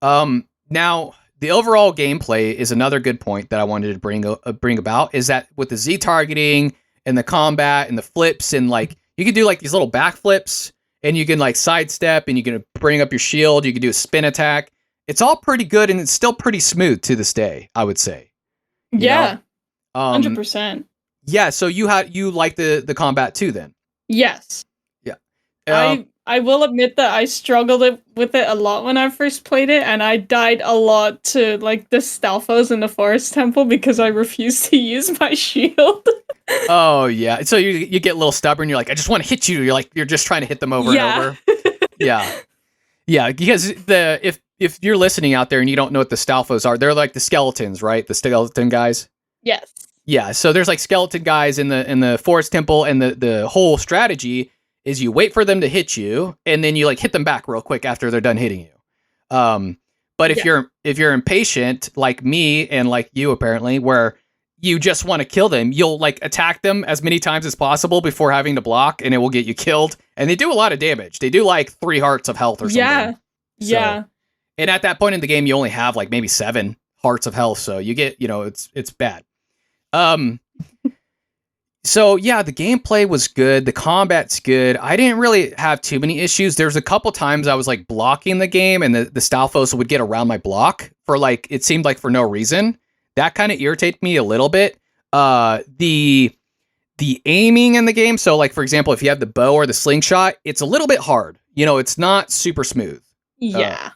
So, now the overall gameplay is another good point that I wanted to bring about, is that with the Z targeting and the combat and the flips, and like you can do like these little backflips, and you can like sidestep, and you can bring up your shield, you can do a spin attack. It's all pretty good, and it's still pretty smooth to this day, I would say. Yeah. know? 100%. Yeah, so you like the combat too then. Yes. Yeah. I will admit that I struggled with it a lot when I first played it, and I died a lot to like the Stalfos in the Forest Temple because I refused to use my shield. Oh yeah. So you get a little stubborn, you're like, I just want to hit you. You're just trying to hit them over and over. Yeah. Yeah, because if you're listening out there and you don't know what the Stalfos are, they're like the skeletons, right? The skeleton guys. Yes. Yeah, so there's like skeleton guys in the forest temple, and the whole strategy is you wait for them to hit you, and then you like hit them back real quick after they're done hitting you. But if you're impatient like me and like you apparently, where you just want to kill them, you'll like attack them as many times as possible before having to block, and it will get you killed. And they do a lot of damage. They do like 3 hearts of health or something. Yeah. Yeah. And at that point in the game, you only have like maybe 7 hearts of health, so you get, it's bad. So yeah, the gameplay was good. The combat's good. I didn't really have too many issues. There's a couple times I was like blocking the game, and the Stalfos would get around my block for like, it seemed like for no reason. That kind of irritated me a little bit. The aiming in the game. So like, for example, if you have the bow or the slingshot, it's a little bit hard. It's not super smooth. Yeah.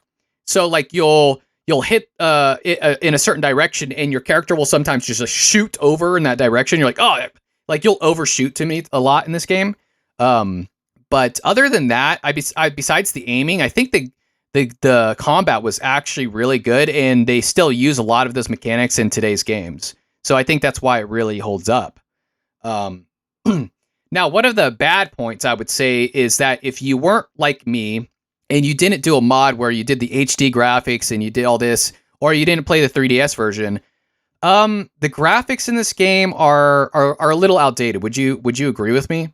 So like you'll hit in a certain direction, and your character will sometimes just shoot over in that direction. You're like, oh, like you'll overshoot to me a lot in this game. But other than that, besides the aiming, I think the combat was actually really good, and they still use a lot of those mechanics in today's games. So I think that's why it really holds up. Now, one of the bad points I would say is that if you weren't like me and you didn't do a mod where you did the HD graphics and you did all this, or you didn't play the 3DS version, the graphics in this game are a little outdated. Would you agree with me?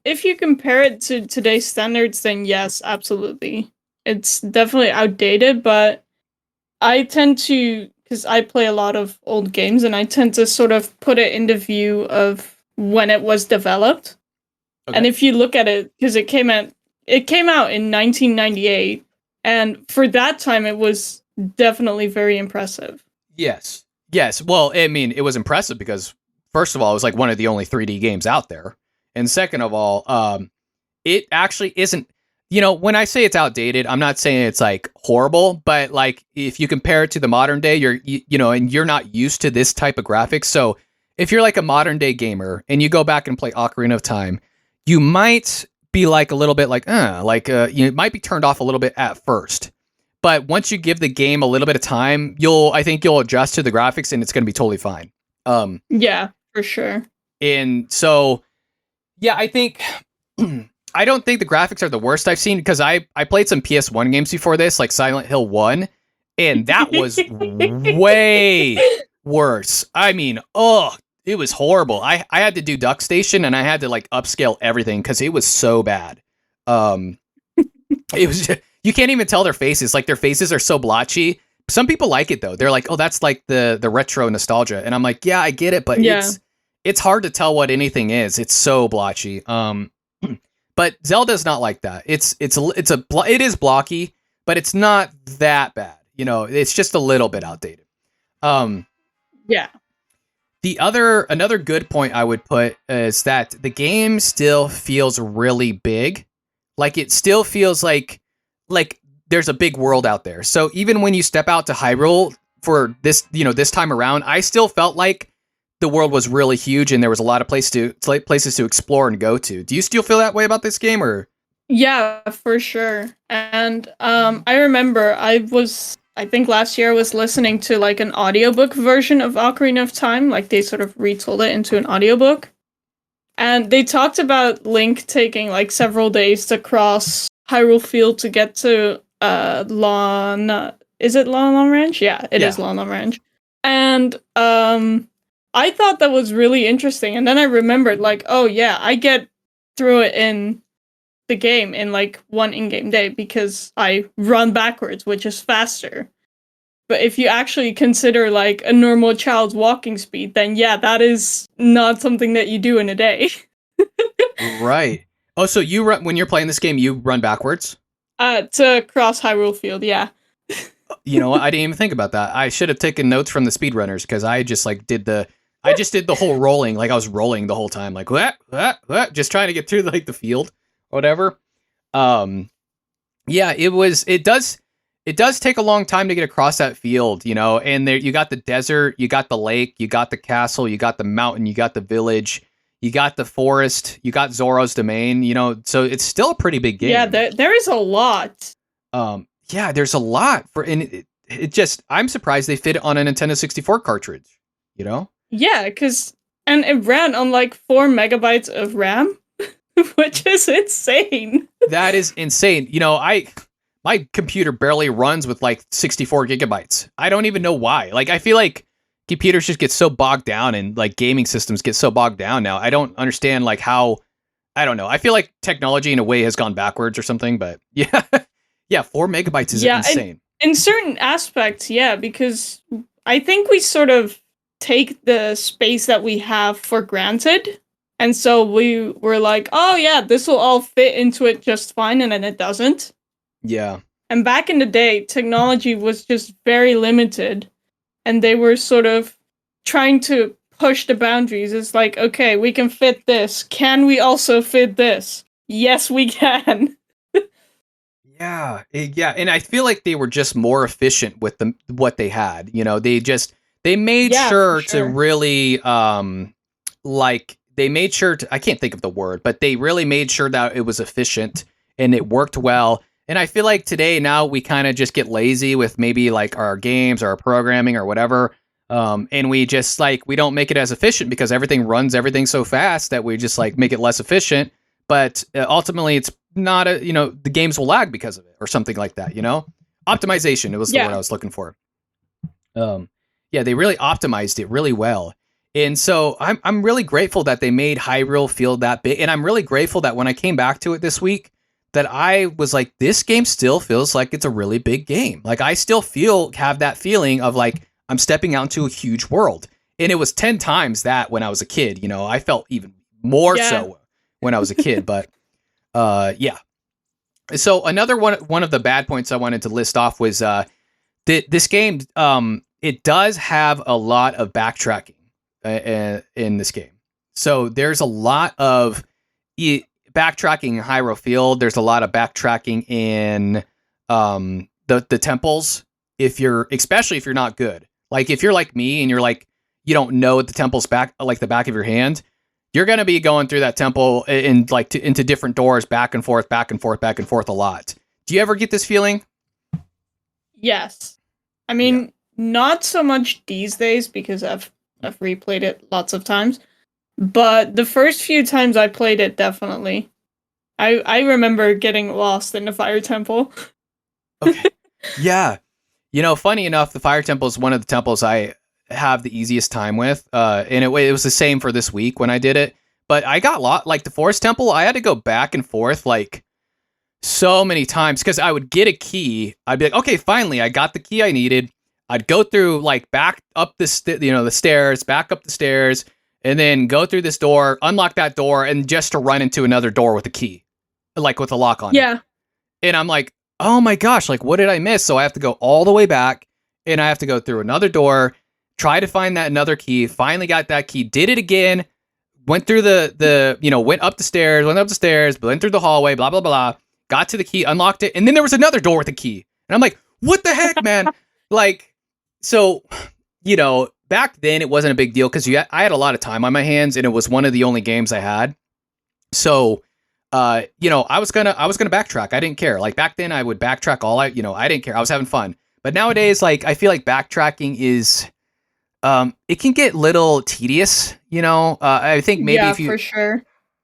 If you compare it to today's standards, then yes, absolutely. It's definitely outdated, but I tend to, because I play a lot of old games, and I tend to sort of put it into view of when it was developed. Okay. And if you look at it, because it came out in 1998, and for that time, it was definitely very impressive. Yes. Well, I mean, it was impressive because, first of all, it was like one of the only 3D games out there. And second of all, it actually isn't. When I say it's outdated, I'm not saying it's like horrible, but like if you compare it to the modern day, and you're not used to this type of graphics. So if you're like a modern day gamer and you go back and play Ocarina of Time, you might be like a little bit like, you might be turned off a little bit at first. But once you give the game a little bit of time, I think you'll adjust to the graphics and it's going to be totally fine. Yeah, for sure. And so, yeah, I think I don't think the graphics are the worst I've seen, because I played some PS1 games before this, like Silent Hill 1, and that was way worse. I mean, it was horrible. I had to do Duck Station, and I had to like upscale everything because it was so bad. It was you can't even tell their faces. Like, their faces are so blotchy. Some people like it though. They're like, oh, that's like the retro nostalgia, and I'm like, yeah, I get it, but it's hard to tell what anything is. It's so blotchy. But Zelda's not like that. It is blocky, but it's not that bad. It's just a little bit outdated. Yeah. Another good point I would put is that the game still feels really big. Like, it still feels like there's a big world out there. So even when you step out to Hyrule for this, this time around, I still felt like the world was really huge and there was a lot of places to explore and go to. Do you still feel that way about this game, or? Yeah, for sure. And I remember I think last year I was listening to like an audiobook version of Ocarina of Time. Like, they sort of retold it into an audiobook. And they talked about Link taking like several days to cross Hyrule Field to get to is it Lon Ranch? Yeah, it is Lon Ranch. And I thought that was really interesting. And then I remembered, like, oh yeah, I get through it in the game in like one in-game day because I run backwards, which is faster. But if you actually consider like a normal child's walking speed, then yeah, that is not something that you do in a day. Right. Oh, so when you're playing this game, you run backwards? To cross Hyrule Field, yeah. You know what? I didn't even think about that. I should have taken notes from the speedrunners, because I just did the whole rolling. Like, I was rolling the whole time, like what, just trying to get through like the field, whatever. Yeah, it does take a long time to get across that field, and there you got the desert, you got the lake, you got the castle, you got the mountain, you got the village, you got the forest, you got Zoro's domain, so it's still a pretty big game. Yeah, there is a lot. Yeah, there's a lot and it just, I'm surprised they fit it on a Nintendo 64 cartridge, Yeah, and it ran on like 4 megabytes of RAM, which is insane. That is insane. My computer barely runs with like 64 gigabytes. I don't even know why. Like, I feel like computers just get so bogged down, and like gaming systems get so bogged down now. I don't understand like how, I don't know. I feel like technology in a way has gone backwards or something, but yeah. Yeah, 4 megabytes is insane. In certain aspects, yeah, because I think we sort of take the space that we have for granted. And so we were like, oh yeah, this will all fit into it just fine, and then it doesn't. Yeah. And back in the day, technology was just very limited, and they were sort of trying to push the boundaries. It's like, okay, we can fit this. Can we also fit this? Yes, we can. Yeah, and I feel like they were just more efficient with what they had. They made sure to really they made sure to, I can't think of the word, but they really made sure that it was efficient and it worked well. And I feel like today now we kind of just get lazy with maybe like our games or our programming or whatever. And we just we don't make it as efficient because everything runs everything so fast that we just make it less efficient. But ultimately it's not the games will lag because of it or something like that, optimization. It was the word I was looking for. Yeah, they really optimized it really well. And so I'm really grateful that they made Hyrule feel that big. And I'm really grateful that when I came back to it this week, that I was like, this game still feels like it's a really big game. Like, I still have that feeling of like, I'm stepping out into a huge world. And it was 10 times that when I was a kid, I felt even more so when I was a kid, but yeah. So another one of the bad points I wanted to list off was this game, it does have a lot of backtracking in this game. So there's a lot of backtracking in Hyrule Field. There's a lot of backtracking in the temples. Especially if you're not good, like if you're like me and you're like you don't know the temple's back, like the back of your hand, you're gonna be going through that temple in like into different doors, back and forth, back and forth, back and forth a lot. Do you ever get this feeling? Yes. I mean, not so much these days because I've replayed it lots of times. But the first few times I played it, definitely. I remember getting lost in the Fire Temple. Okay. Yeah. Funny enough, the Fire Temple is one of the temples I have the easiest time with. And it was the same for this week when I did it. But I got lost, like the Forest Temple, I had to go back and forth like so many times because I would get a key. I'd be like, okay, finally, I got the key I needed. I'd go through like back up the stairs, back up the stairs, and then go through this door, unlock that door, and just to run into another door with a key, like with a lock on it. Yeah. And I'm like, oh my gosh, like what did I miss? So I have to go all the way back, and I have to go through another door, try to find that another key. Finally got that key, did it again, went through went up the stairs, went through the hallway, blah, blah, blah, got to the key, unlocked it, and then there was another door with a key. And I'm like, what the heck, man? Like, so, back then it wasn't a big deal because I had a lot of time on my hands and it was one of the only games I had. So, I was gonna backtrack. I didn't care. Like back then I would backtrack I didn't care. I was having fun. But nowadays, like, I feel like backtracking is, it can get a little tedious, I think maybe for sure.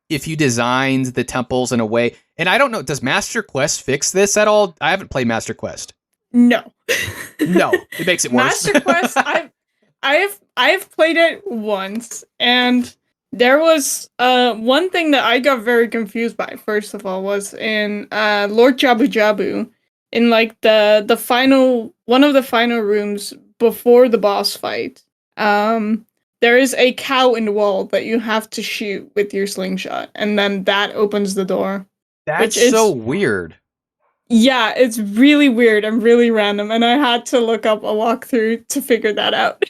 If you designed the temples in a way, and I don't know, does Master Quest fix this at all? I haven't played Master Quest. No. No, it makes it worse. Master Quest, I've played it once, and there was one thing that I got very confused by. First of all, was in Lord Jabu Jabu, in like the final one of the final rooms before the boss fight. There is a cow in the wall that you have to shoot with your slingshot, and then that opens the door. That's so weird. Yeah, it's really weird and really random, and I had to look up a walkthrough to figure that out.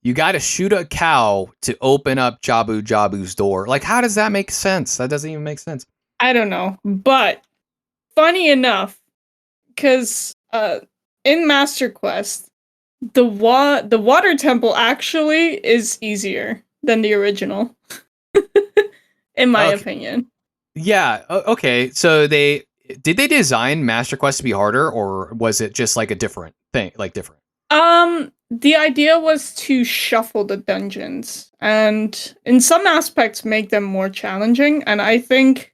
You got to shoot a cow to open up Jabu Jabu's door. Like, how does that make sense? That doesn't even make sense. I don't know, but funny enough, because in Master Quest, the water temple actually is easier than the original, in my opinion. Yeah. Okay. So did they design Master Quest to be harder, or was it just like a different thing, like different? The idea was to shuffle the dungeons and in some aspects make them more challenging, and I think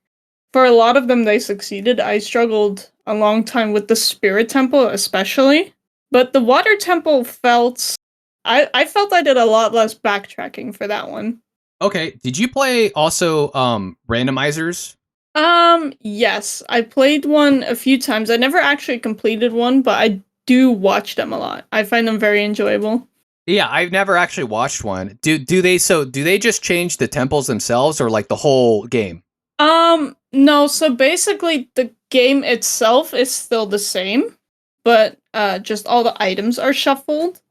for a lot of them they succeeded. I struggled a long time with the Spirit Temple especially, but the Water Temple I felt I did a lot less backtracking for that one. Okay, did you play also randomizers? Yes, I played one a few times. I never actually completed one, but I do watch them a lot. I find them very enjoyable. Yeah, I've never actually watched one. Do they just change the temples themselves or like the whole game? No, so basically the game itself is still the same, but just all the items are shuffled.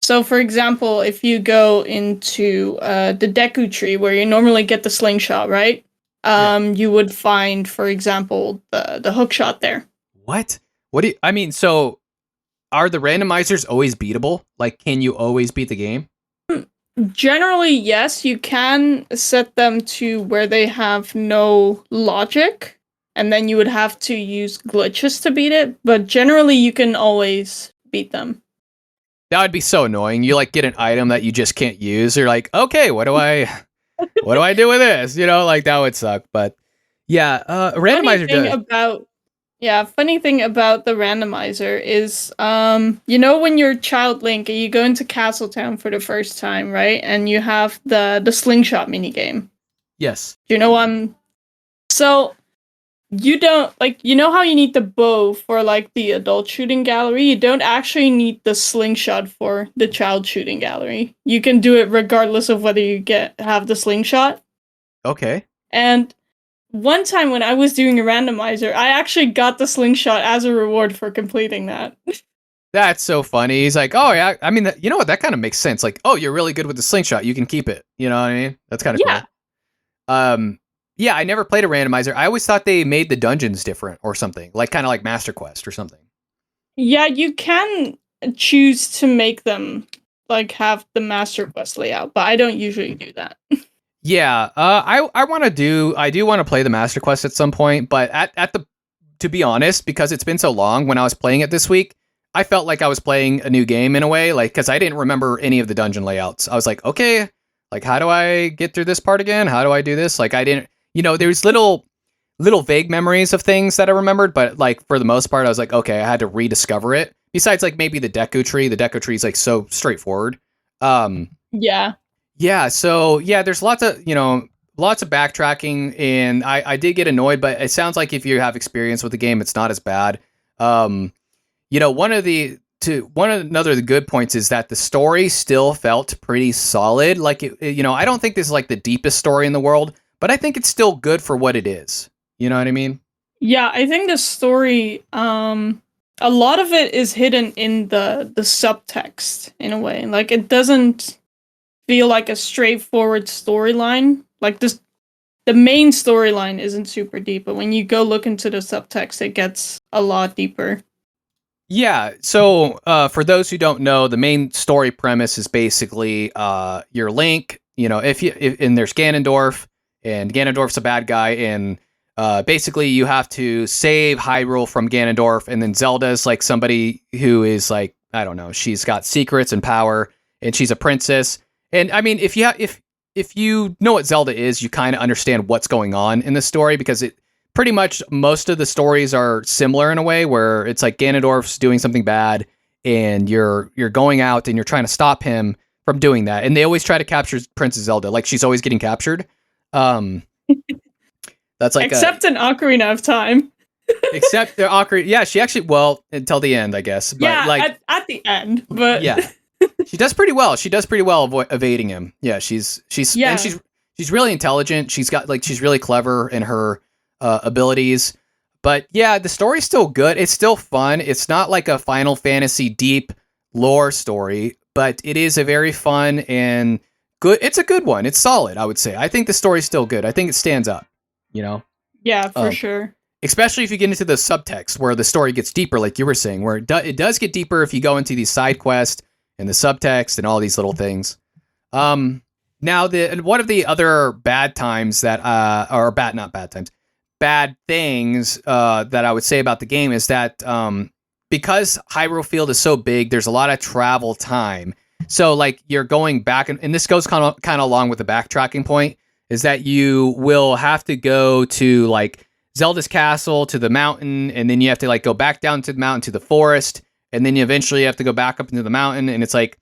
So for example, if you go into the Deku tree where you normally get the slingshot, right? You would find, for example, the hook shot there. What? So are the randomizers always beatable? Like, can you always beat the game? Generally, yes. You can set them to where they have no logic, and then you would have to use glitches to beat it, but generally you can always beat them. That would be so annoying. You like get an item that you just can't use. You're like, okay, what do I do with this? Like that would suck. But yeah, randomizer does. Funny thing about the randomizer is, when you're Child Link and you go into Castletown for the first time, right? And you have the slingshot minigame. Yes. So you don't, how you need the bow for, the adult shooting gallery? You don't actually need the slingshot for the child shooting gallery. You can do it regardless of whether you have the slingshot. Okay. And one time when I was doing a randomizer, I actually got the slingshot as a reward for completing that. That's so funny. He's like, oh, yeah, I mean, you know what? That kind of makes sense. Like, oh, you're really good with the slingshot. You can keep it. You know what I mean? That's kind of cool. Yeah, I never played a randomizer. I always thought they made the dungeons different or something, like kind of like Master Quest or something. Yeah, you can choose to make them like have the Master Quest layout, but I don't usually do that. Yeah, I do want to play the Master Quest at some point, but at the to be honest, because it's been so long, when I was playing it this week, I felt like I was playing a new game in a way, like because I didn't remember any of the dungeon layouts. I was like, okay, like how do I get through this part again? How do I do this? Like I didn't, there's little vague memories of things that I remembered, but like for the most part, I was like, okay, I had to rediscover it. Besides, like maybe the Deku Tree. The Deku Tree is like so straightforward. Yeah. Yeah, so yeah, there's lots of backtracking, and I did get annoyed, but it sounds like if you have experience with the game, it's not as bad. One of another the good points is that the story still felt pretty solid. Like I don't think this is like the deepest story in the world, but I think it's still good for what it is. You know what I mean? Yeah, I think the story, a lot of it is hidden in the subtext in a way. Like it doesn't feel like a straightforward storyline. Like this, the main storyline isn't super deep, but when you go look into the subtext, it gets a lot deeper. Yeah. So for those who don't know, the main story premise is basically your Link. And there's Ganondorf, and Ganondorf's a bad guy, and basically you have to save Hyrule from Ganondorf, and then Zelda's like somebody who is like, I don't know, she's got secrets and power, and she's a princess. And I mean, if you know what Zelda is, you kind of understand what's going on in the story, because it pretty much most of the stories are similar in a way where it's like Ganondorf's doing something bad, and you're going out and you're trying to stop him from doing that. And they always try to capture Princess Zelda, like she's always getting captured. That's like except in Ocarina of Time. Except the Ocarina, yeah, she actually, well, until the end, I guess. But yeah, like at the end, but yeah, she does pretty well. She does pretty well evading him. Yeah, Yeah. and she's really intelligent. She's really clever in her abilities. But yeah, the story's still good. It's still fun. It's not like a Final Fantasy deep lore story, but it is a very fun and good. It's a good one. It's solid, I would say. I think the story's still good. I think it stands up. Yeah, for sure. Especially if you get into the subtext where the story gets deeper, like you were saying, where it does get deeper if you go into these side quests and the subtext and all these little things. Now, one of the other bad times that not bad times, bad things that I would say about the game is that because Hyrule Field is so big, there's a lot of travel time. So like you're going back, and this goes kind of along with the backtracking point, is that you will have to go to like Zelda's castle, to the mountain, and then you have to like go back down to the mountain to the forest, and then you eventually have to go back up into the mountain, and it's like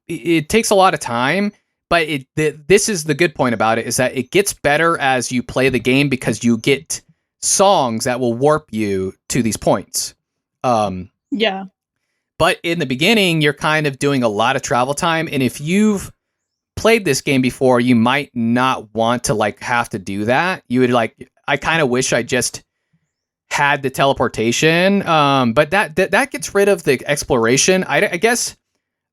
it takes a lot of time. But this is the good point about it, is that it gets better as you play the game, because you get songs that will warp you to these points. Yeah. But in the beginning, you're kind of doing a lot of travel time, and if you've played this game before, you might not want to like have to do that. You would like, I kind of wish I just had the teleportation, but that gets rid of the exploration. I guess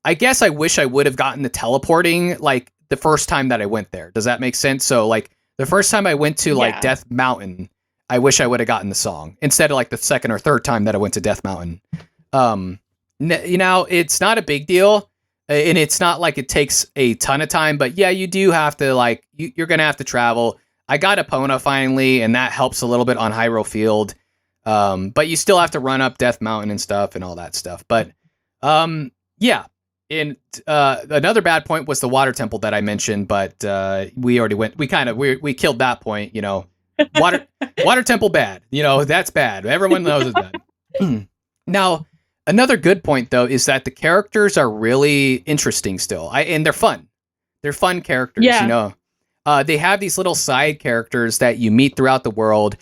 I wish I would have gotten the teleporting like the first time that I went there. Does that make sense? So like the first time I went to like Death Mountain, I wish I would have gotten the song instead of like the second or third time that I went to Death Mountain. It's not a big deal. And it's not like it takes a ton of time, but yeah, you do have to like, you're going to have to travel. I got Epona finally, and that helps a little bit on Hyrule Field. But you still have to run up Death Mountain and stuff and all that stuff. But yeah. And another bad point was the water temple that I mentioned, but we already we killed that point, water temple bad, that's bad. Everyone knows it's bad. Now, another good point, though, is that the characters are really interesting still. And they're fun. They're fun characters, They have these little side characters that you meet throughout the world,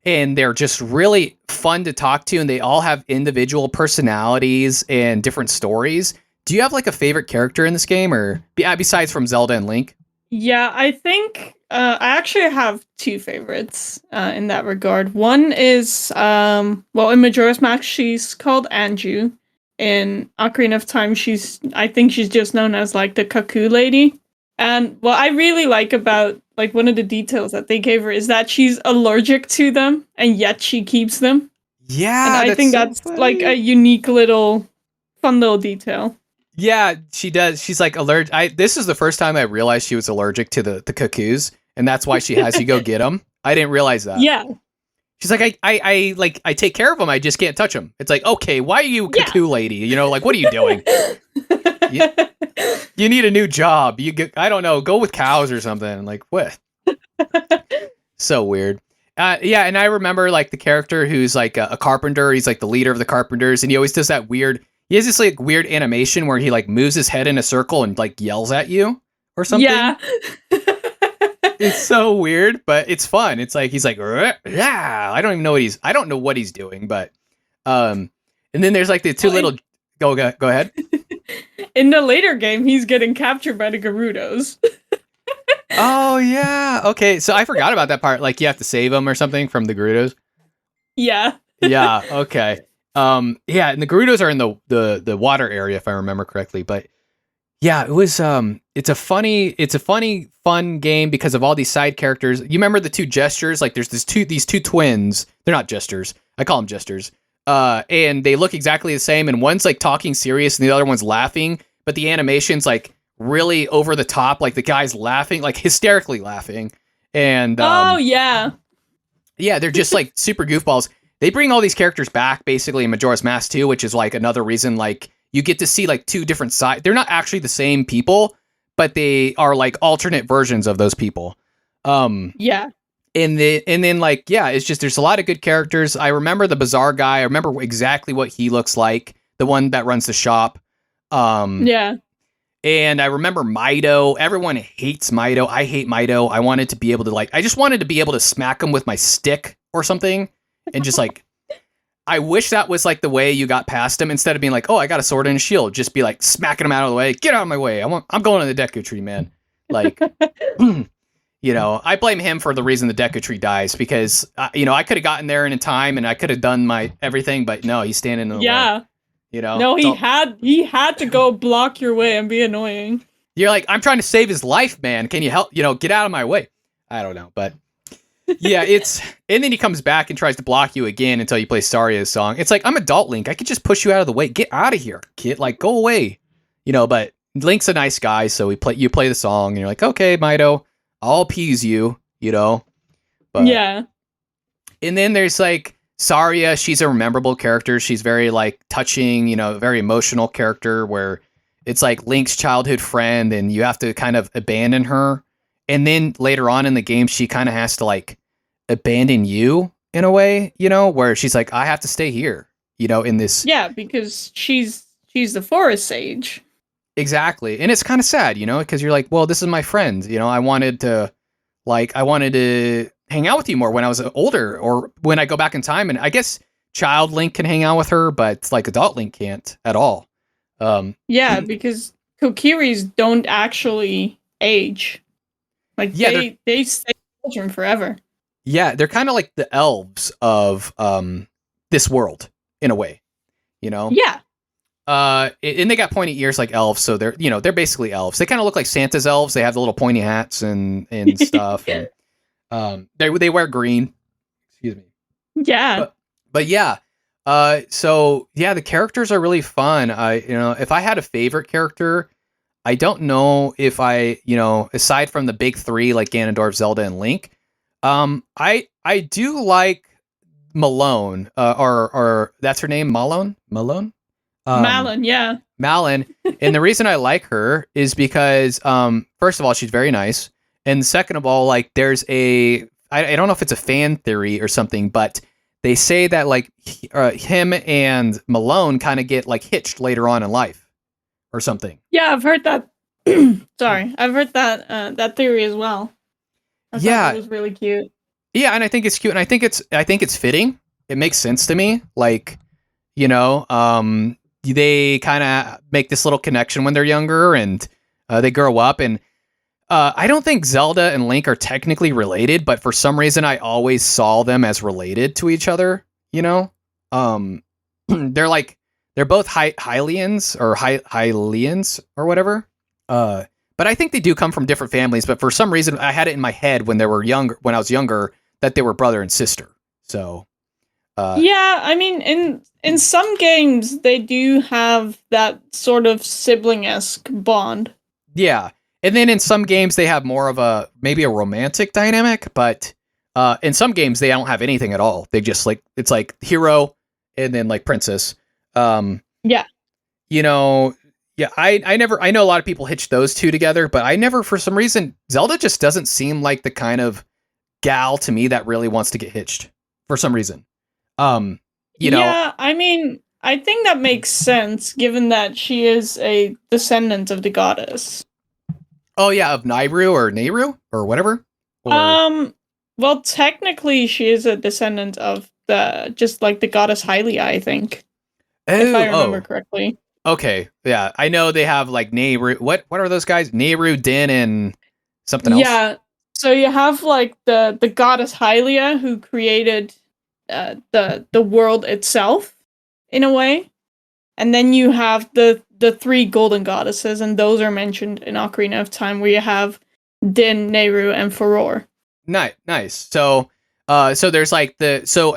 and they're just really fun to talk to, and they all have individual personalities and different stories. Do you have, like, a favorite character in this game, or besides from Zelda and Link? Yeah, I think I actually have two favorites in that regard. One is, in Majora's Mask, she's called Anju. In Ocarina of Time, I think she's just known as like the Kaku lady. And what I really like about like one of the details that they gave her is that she's allergic to them and yet she keeps them. And Yeah, I that's think so that's like a funny. unique little fun little detail. Yeah, she does. She's like allergic. This is the first time I realized she was allergic to the cuckoos, and that's why she has you go get them. I didn't realize that. Yeah. She's like, I take care of them. I just can't touch them. It's like, okay, why are you Yeah. cuckoo lady? You know, like, what are you doing? you, you need a new job. I don't know, go with cows or something. Like, what? So weird. Yeah, and I remember like the character who's like a carpenter. He's like the leader of the carpenters, and he always does that weird. He has this like weird animation where he like moves his head in a circle and like yells at you or something. Yeah. It's so weird, but it's fun. It's like he's like, yeah. I don't know what he's doing, but and then there's like the two little. Go ahead. In the later game, he's getting captured by the Gerudos. Oh yeah. Okay, so I forgot about that part. Like you have to save them or something from the Gerudos. Yeah. Yeah. Okay. Yeah, and the Gerudos are in the water area if I remember correctly. But yeah, it was it's a funny fun game because of all these side characters. You remember the two gestures? Like there's these two twins. They're not jesters. I call them jesters. And they look exactly the same. And one's like talking serious, and the other one's laughing. But the animation's like really over the top. Like the guy's laughing, like hysterically laughing. And Oh yeah. yeah, they're just like super goofballs. They bring all these characters back basically in Majora's Mask 2, which is like another reason like you get to see like two different sides. They're not actually the same people, but they are like alternate versions of those people. Yeah. And then like yeah, it's just there's a lot of good characters. I remember the bizarre guy. I remember exactly what he looks like, the one that runs the shop. Yeah. And I remember Mido. Everyone hates Mido. I hate Mido. I wanted to be able to like I just wanted to be able to smack him with my stick or something and just like I wish that was like the way you got past him instead of being like, oh, I got a sword and a shield. Just be like smacking him out of the way. Get out of my way. I'm going to the Deku Tree, man. Like, you know, I blame him for the reason the Deku Tree dies because, you know, I could have gotten there in time and I could have done my everything, but no, he's standing in the way. You know? No, he had to go block your way and be annoying. You're like, I'm trying to save his life, man. Can you help? You know, get out of my way. I don't know, but yeah, and then he comes back and tries to block you again until you play Saria's song. It's like, I'm Adult Link. I could just push you out of the way. Get out of here, kid. Like, go away. You know, but Link's a nice guy, so you play the song and you're like, okay, Mido, I'll appease you, you know? But yeah. And then there's like Saria. She's a memorable character. She's very like touching, you know, very emotional character where it's like Link's childhood friend and you have to kind of abandon her. And then later on in the game, she kind of has to like abandon you in a way, you know, where she's like, I have to stay here, you know, in this. Yeah, because she's the forest sage. Exactly. And it's kind of sad, you know, because you're like, well, this is my friend. You know, I wanted to hang out with you more when I was older or when I go back in time. And I guess child Link can hang out with her, but like adult Link can't at all. Yeah, because Kokiris don't actually age. Like yeah, they stay children forever. Yeah, they're kind of like the elves of this world in a way, you know. Yeah. And they got pointy ears like elves, so they're basically elves. They kind of look like Santa's elves. They have the little pointy hats and stuff. And, they wear green. Excuse me. Yeah. But yeah. So yeah, the characters are really fun. If I had a favorite character, I don't know if aside from the big three like Ganondorf, Zelda, and Link, I do like Malone, or that's her name, Malone. Malon, yeah. Malon. And the reason I like her is because, first of all, she's very nice. And second of all, like there's I don't know if it's a fan theory or something, but they say that like him and Malone kind of get like hitched later on in life or something. Yeah, I've heard that. Sorry. I've heard that theory as well. I thought it was really cute. Yeah, and I think it's cute, and I think it's fitting. It makes sense to me. Like, they kind of make this little connection when they're younger, and they grow up. And I don't think Zelda and Link are technically related, but for some reason, I always saw them as related to each other. You know, they're both Hylians or Hylians or whatever. But I think they do come from different families. But for some reason, I had it in my head when when I was younger, that they were brother and sister. So, yeah, I mean, in some games they do have that sort of sibling-esque bond. yeah. And then in some games they have more of maybe a romantic dynamic, but in some games they don't have anything at all. They just like, it's like hero and then like princess. Yeah. You know, yeah, I know a lot of people hitch those two together, but I never, for some reason, Zelda just doesn't seem like the kind of gal to me that really wants to get hitched for some reason. Yeah, I mean, I think that makes sense given that she is a descendant of the goddess. Oh yeah, of Nehru or whatever. Well, technically she is a descendant of just like the goddess Hylia, I think. If I remember correctly. Okay, yeah, I know they have like Nehru. What are those guys? Nehru, Din, and something else. Yeah, so you have like the goddess Hylia who created the world itself in a way, and then you have the three golden goddesses, and those are mentioned in Ocarina of Time, where you have Din, Nehru, and Fleur. Nice. So there's like so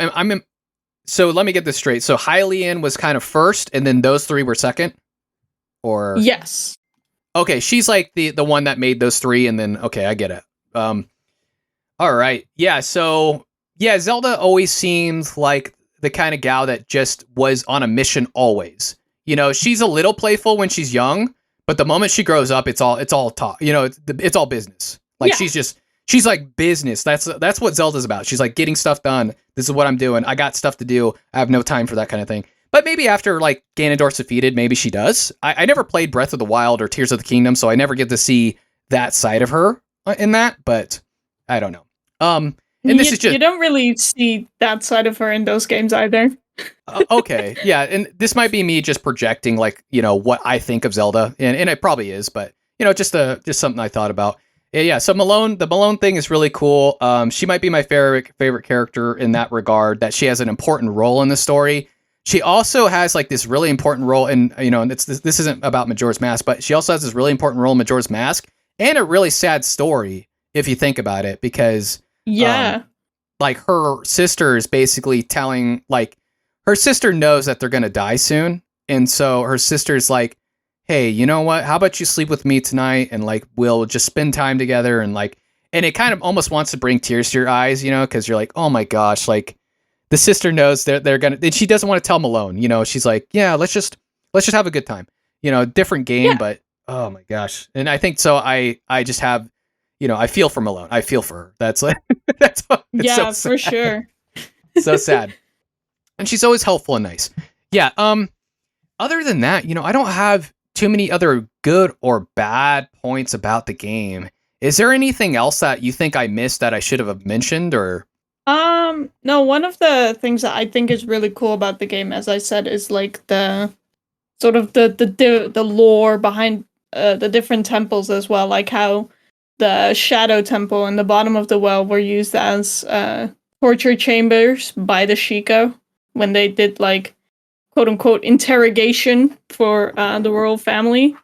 let me get this straight. So Hylian was kind of first, and then those three were second, or yes. Okay, she's like the one that made those three, and then okay, I get it. All right, yeah. So yeah, Zelda always seems like the kind of gal that just was on a mission always. You know, she's a little playful when she's young, but the moment she grows up, it's all talk. You know, it's all business. Like she's like business. That's what Zelda's about. She's like getting stuff done. This is what I'm doing. I got stuff to do. I have no time for that kind of thing. But maybe after like Ganondorf's defeated, maybe she does. I never played Breath of the Wild or Tears of the Kingdom, so I never get to see that side of her in that. But I don't know. And this is just, you don't really see that side of her in those games either. Okay, yeah, and this might be me just projecting like, you know, what I think of Zelda, and it probably is, but you know, just something I thought about. Yeah, so the Malone thing is really cool. She might be my favorite character in that regard, that she has an important role in the story. She also has like this really important role in, you know, and this isn't about Majora's Mask, but she also has this really important role in Majora's Mask, and a really sad story if you think about it, because like her sister is basically telling, like, her sister knows that they're gonna die soon, and so her sister's like, hey, you know what? How about you sleep with me tonight, and like we'll just spend time together, and like, and it kind of almost wants to bring tears to your eyes, you know, because you're like, oh my gosh, like the sister knows they're gonna, and she doesn't want to tell Malone, you know, she's like, yeah, let's just have a good time, you know, different game, but oh my gosh, and I think so. I just have, you know, I feel for Malone. I feel for her. That's like that's yeah, so for sure. So sad. And she's always helpful and nice. Yeah. Other than that, you know, I don't have too many other good or bad points about the game. Is there anything else that you think I missed that I should have mentioned, or? No, one of the things that I think is really cool about the game, as I said, is like the sort of the lore behind the different temples as well, like how the Shadow Temple and the bottom of the well were used as torture chambers by the Sheikah when they did like quote unquote interrogation for the royal family.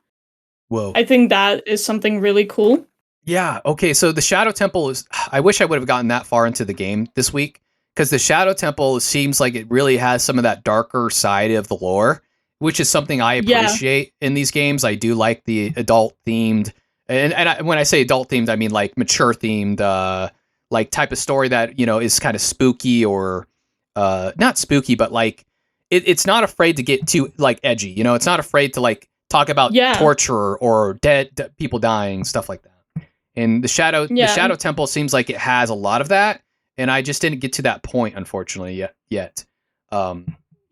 Whoa. I think that is something really cool. Yeah. Okay. So the Shadow Temple is, I wish I would have gotten that far into the game this week, because the Shadow Temple seems like it really has some of that darker side of the lore, which is something I appreciate in these games. I do like the adult themed, and when I say adult themed, I mean like mature themed, like type of story that, you know, is kind of spooky, or not spooky, but like it's not afraid to get too like edgy. You know, it's not afraid to like talk about torture or dead people dying, stuff like that. And the Shadow Temple seems like it has a lot of that, and I just didn't get to that point, unfortunately, yet.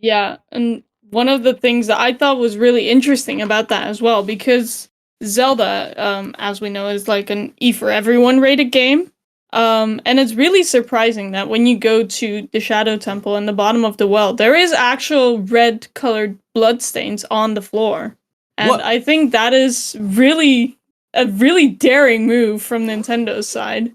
Yeah, and one of the things that I thought was really interesting about that as well, because Zelda, as we know, is like an E for everyone rated game. And it's really surprising that when you go to the Shadow Temple in the bottom of the well, there is actual red colored bloodstains on the floor. And what? I think that is really a really daring move from Nintendo's side.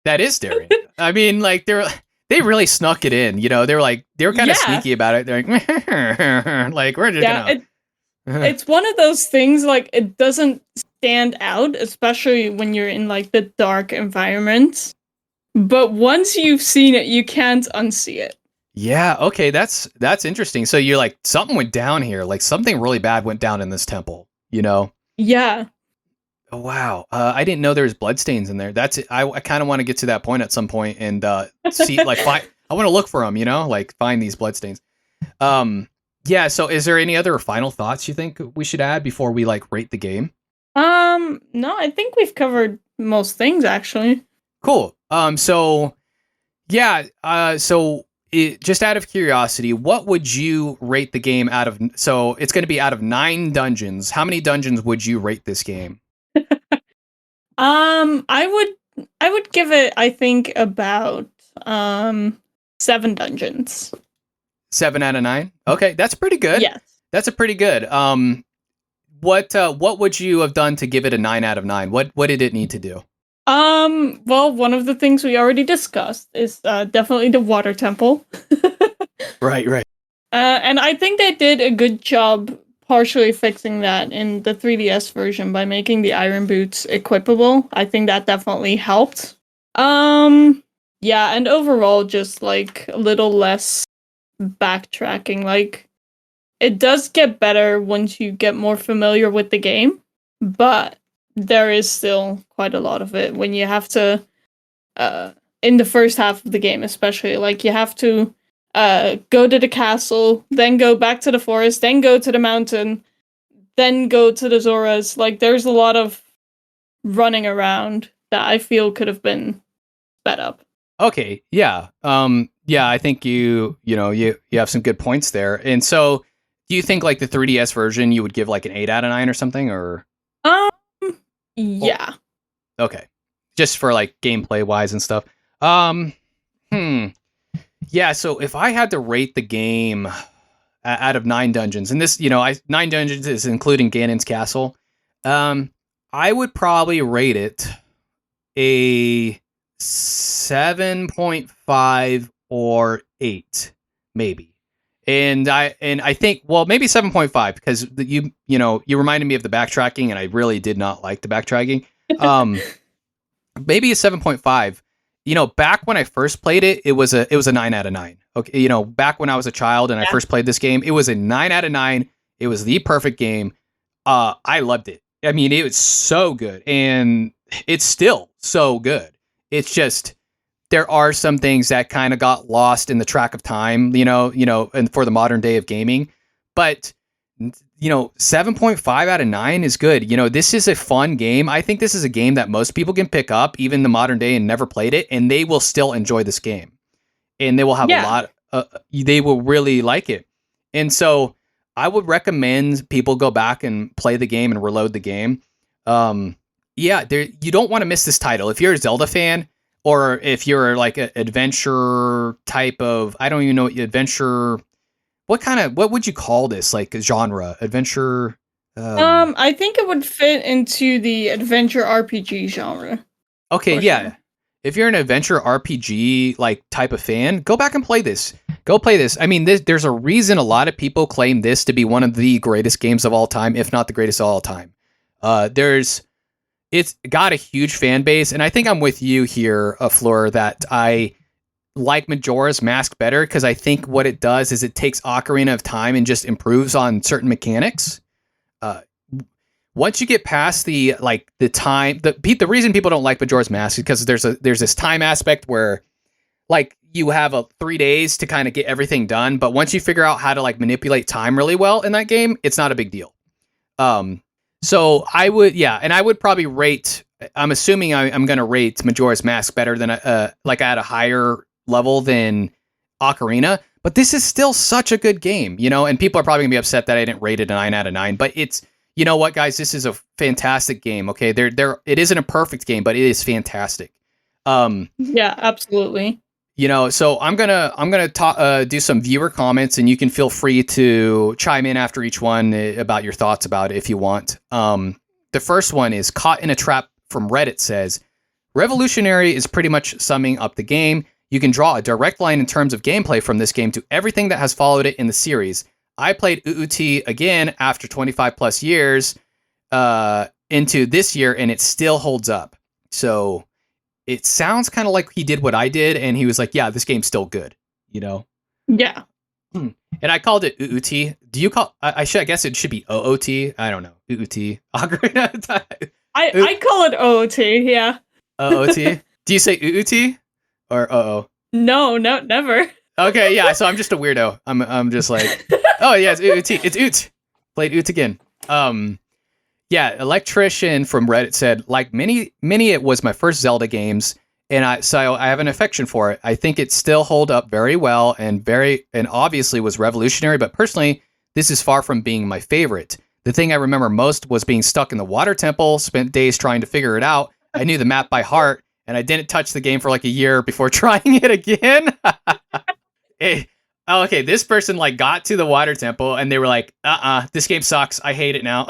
That is daring. I mean, like they really snuck it in, you know. They were kind of sneaky about it. They're like, like we're just gonna. It's one of those things, like, it doesn't stand out, especially when you're in like the dark environments. But once you've seen it, you can't unsee it. Yeah, okay, that's interesting. So you're like, something went down here. Like something really bad went down in this temple, you know? Yeah. Oh, wow. I didn't know there was bloodstains in there. That's it. I kind of want to get to that point at some point and see, like, I want to look for them, you know, like find these bloodstains. Yeah. So, is there any other final thoughts you think we should add before we like rate the game? No, I think we've covered most things actually. Cool. So, yeah. Just out of curiosity, what would you rate the game out of? So, it's going to be out of 9 dungeons. How many dungeons would you rate this game? I would give it, I think, about 7 dungeons. 7 out of 9. Okay, that's pretty good. Yes. That's a pretty good. What would you have done to give it a 9 out of 9? What did it need to do? Well, one of the things we already discussed is definitely the water temple. Right. And I think they did a good job partially fixing that in the 3DS version by making the iron boots equipable. I think that definitely helped. Yeah, and overall just like a little less backtracking. Like it does get better once you get more familiar with the game, but there is still quite a lot of it when you have to in the first half of the game especially, like you have to go to the castle, then go back to the forest, then go to the mountain, then go to the Zoras. Like there's a lot of running around that I feel could have been sped up. Okay, yeah. Yeah, I think you have some good points there. And so, do you think like the 3DS version you would give like an 8 out of 9 or something, or? Yeah. Okay. Just for like gameplay wise and stuff. Yeah, so if I had to rate the game out of 9 dungeons, and this, 9 dungeons is including Ganon's castle, I would probably rate it a 7.5 or 8, maybe. And I think, well, maybe 7.5 because you reminded me of the backtracking, and I really did not like the backtracking. Maybe a 7.5. Back when I first played it, it was a 9 out of 9. Okay, back when I was a child and I first played this game, it was a 9 out of 9. It was the perfect game. I loved it. I mean, it was so good, and it's still so good. It's just there are some things that kind of got lost in the track of time, and for the modern day of gaming. But 7.5 out of 9 is good. This is a fun game. I think this is a game that most people can pick up, even the modern day, and never played it, and they will still enjoy this game. And they will have a lot. They will really like it. And so I would recommend people go back and play the game and reload the game. You don't want to miss this title. If you're a Zelda fan, or if you're like an adventure type of, I don't even know what adventure. What would you call this? Like a genre? Adventure? I think it would fit into the adventure RPG genre. Okay, yeah. Sure. If you're an adventure RPG like type of fan, go back and play this. Go play this. I mean, there's a reason a lot of people claim this to be one of the greatest games of all time, if not the greatest of all time. It's got a huge fan base, and I think I'm with you here, Fleur, that I like Majora's Mask better because I think what it does is it takes Ocarina of Time and just improves on certain mechanics. Once you get past the time, the reason people don't like Majora's Mask is because there's this time aspect where like you have 3 days to kind of get everything done, but once you figure out how to like manipulate time really well in that game, it's not a big deal. So I would probably rate. I'm assuming I'm going to rate Majora's Mask better than like at a higher level than Ocarina. But this is still such a good game, and people are probably gonna be upset that I didn't rate it a 9 out of 9. But it's, you know what, guys, this is a fantastic game. Okay, it isn't a perfect game, but it is fantastic. Yeah, absolutely. So I'm gonna do some viewer comments, and you can feel free to chime in after each one about your thoughts about it if you want. The first one is Caught in a Trap from Reddit says, revolutionary is pretty much summing up the game. You can draw a direct line in terms of gameplay from this game to everything that has followed it in the series. I played UUT again after 25 plus years, into this year, and it still holds up. So it sounds kind of like he did what I did, and he was like, yeah, this game's still good, you know? Yeah. And I called it UUT. Do you call? I guess it should be OOT. I don't know. UUT. Ocarina of Time. I call it OOT. Yeah. OOT. Do you say UUT or OO? No, never. Okay, yeah. So I'm just a weirdo. I'm just like, oh yeah, it's UUT. It's UT. Played UT again. Yeah. Electrician from Reddit said, like many, it was my first Zelda games. And I have an affection for it. I think it still hold up very well and obviously was revolutionary. But personally, this is far from being my favorite. The thing I remember most was being stuck in the water temple, spent days trying to figure it out. I knew the map by heart, and I didn't touch the game for like a year before trying it again. Okay, this person like got to the water temple and they were like, this game sucks. I hate it now.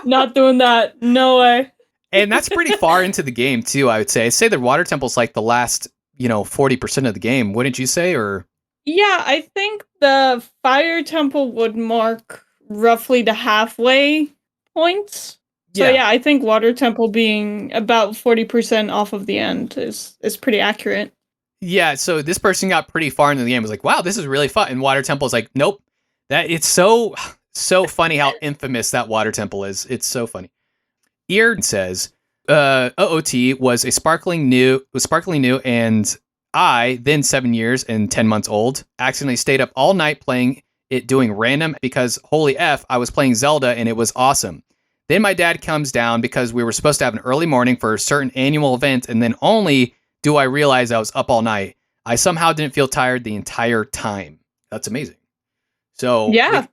Not doing that. No way. And that's pretty far into the game, too, I would say. I'd say the water temple's like the last, 40% of the game. Wouldn't you say? Or yeah, I think the fire temple would mark roughly the halfway point. So yeah, I think water temple being about 40% off of the end is pretty accurate. Yeah, so this person got pretty far into the game. Was like, wow, this is really fun. And water temple's like, nope. That it's so funny how infamous that water temple is. It's so funny. Ear says, OOT was sparkling new, and I, then 7 years and 10 months old, accidentally stayed up all night playing it, doing random because holy F, I was playing Zelda and it was awesome. Then my dad comes down because we were supposed to have an early morning for a certain annual event, and then only do I realize I was up all night. I somehow didn't feel tired the entire time. That's amazing. So yeah,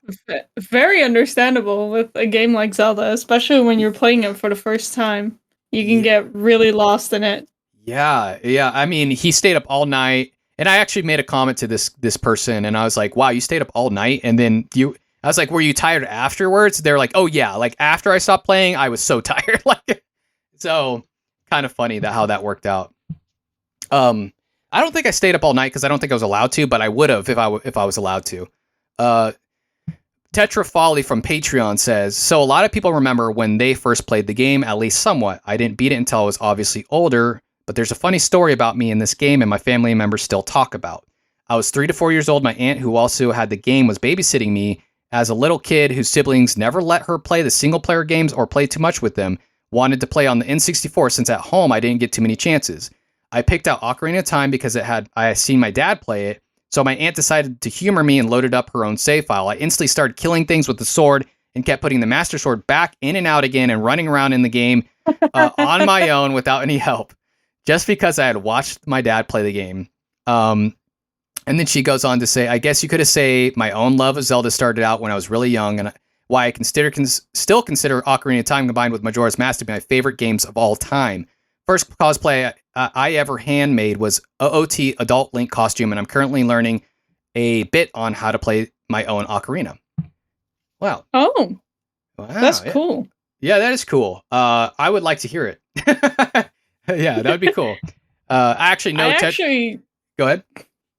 very understandable with a game like Zelda, especially when you're playing it for the first time. You can get really lost in it. Yeah. I mean, he stayed up all night, and I actually made a comment to this person, and I was like, "Wow, you stayed up all night." And then I was like, "Were you tired afterwards?" They're like, "Oh yeah, like after I stopped playing, I was so tired." Like, so kind of funny how that worked out. I don't think I stayed up all night because I don't think I was allowed to, but I would have if I was allowed to. Tetra Folly from Patreon says, so a lot of people remember when they first played the game, at least somewhat. I didn't beat it until I was obviously older, but there's a funny story about me in this game and my family members still talk about. I was 3 to 4 years old. My aunt, who also had the game, was babysitting me as a little kid whose siblings never let her play the single player games or play too much with them, wanted to play on the N64 since at home I didn't get too many chances. I picked out Ocarina of Time because I had seen my dad play it. So my aunt decided to humor me and loaded up her own save file. I instantly started killing things with the sword and kept putting the Master Sword back in and out again and running around in the game on my own without any help, just because I had watched my dad play the game. And then she goes on to say, I guess you could have say my own love of Zelda started out when I was really young, and why I still consider Ocarina of Time combined with Majora's Mask to be my favorite games of all time. First cosplay I ever handmade was OOT Adult Link costume, and I'm currently learning a bit on how to play my own Ocarina. Wow. Oh, wow, that's cool. Yeah, that is cool. I would like to hear it. Yeah, that would be cool. I actually know. Go ahead.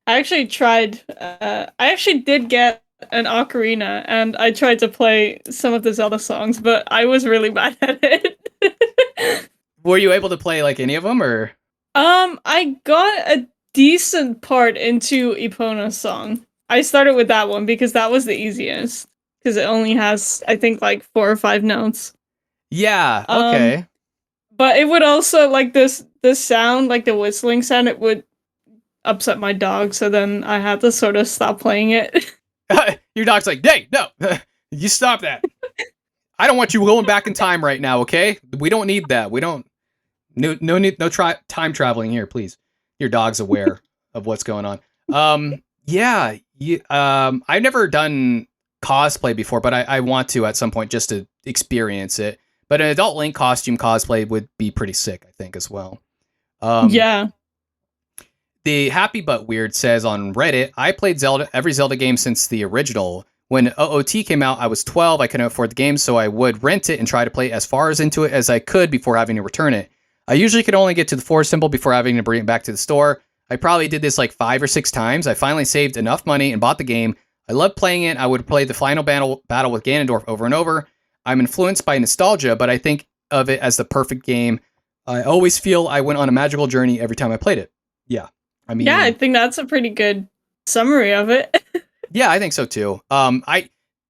I actually tried. I actually did get an Ocarina, and I tried to play some of the Zelda songs, but I was really bad at it. Were you able to play like any of them, or? I got a decent part into Epona's song. I started with that one because that was the easiest. Because it only has, I think, like 4 or 5 notes. Yeah, okay. But it would also, like, this sound, like the whistling sound, it would upset my dog, so then I had to sort of stop playing it. Your dog's like, hey, no, you stop that. I don't want you going back in time right now, okay? We don't need that. We don't. No time traveling here, please. Your dog's aware of what's going on. Yeah. I've never done cosplay before, but I want to at some point just to experience it. But an adult Link costume cosplay would be pretty sick, I think, as well. Yeah. The Happy But Weird says on Reddit, I played every Zelda game since the original. When OOT came out, I was 12. I couldn't afford the game, so I would rent it and try to play as far into it as I could before having to return it. I usually could only get to the forest symbol before having to bring it back to the store. I probably did this like 5 or 6 times. I finally saved enough money and bought the game. I loved playing it. I would play the final battle with Ganondorf over and over. I'm influenced by nostalgia, but I think of it as the perfect game. I always feel I went on a magical journey every time I played it. Yeah. I Yeah, I mean, think that's a pretty good summary of it. yeah, I think so too.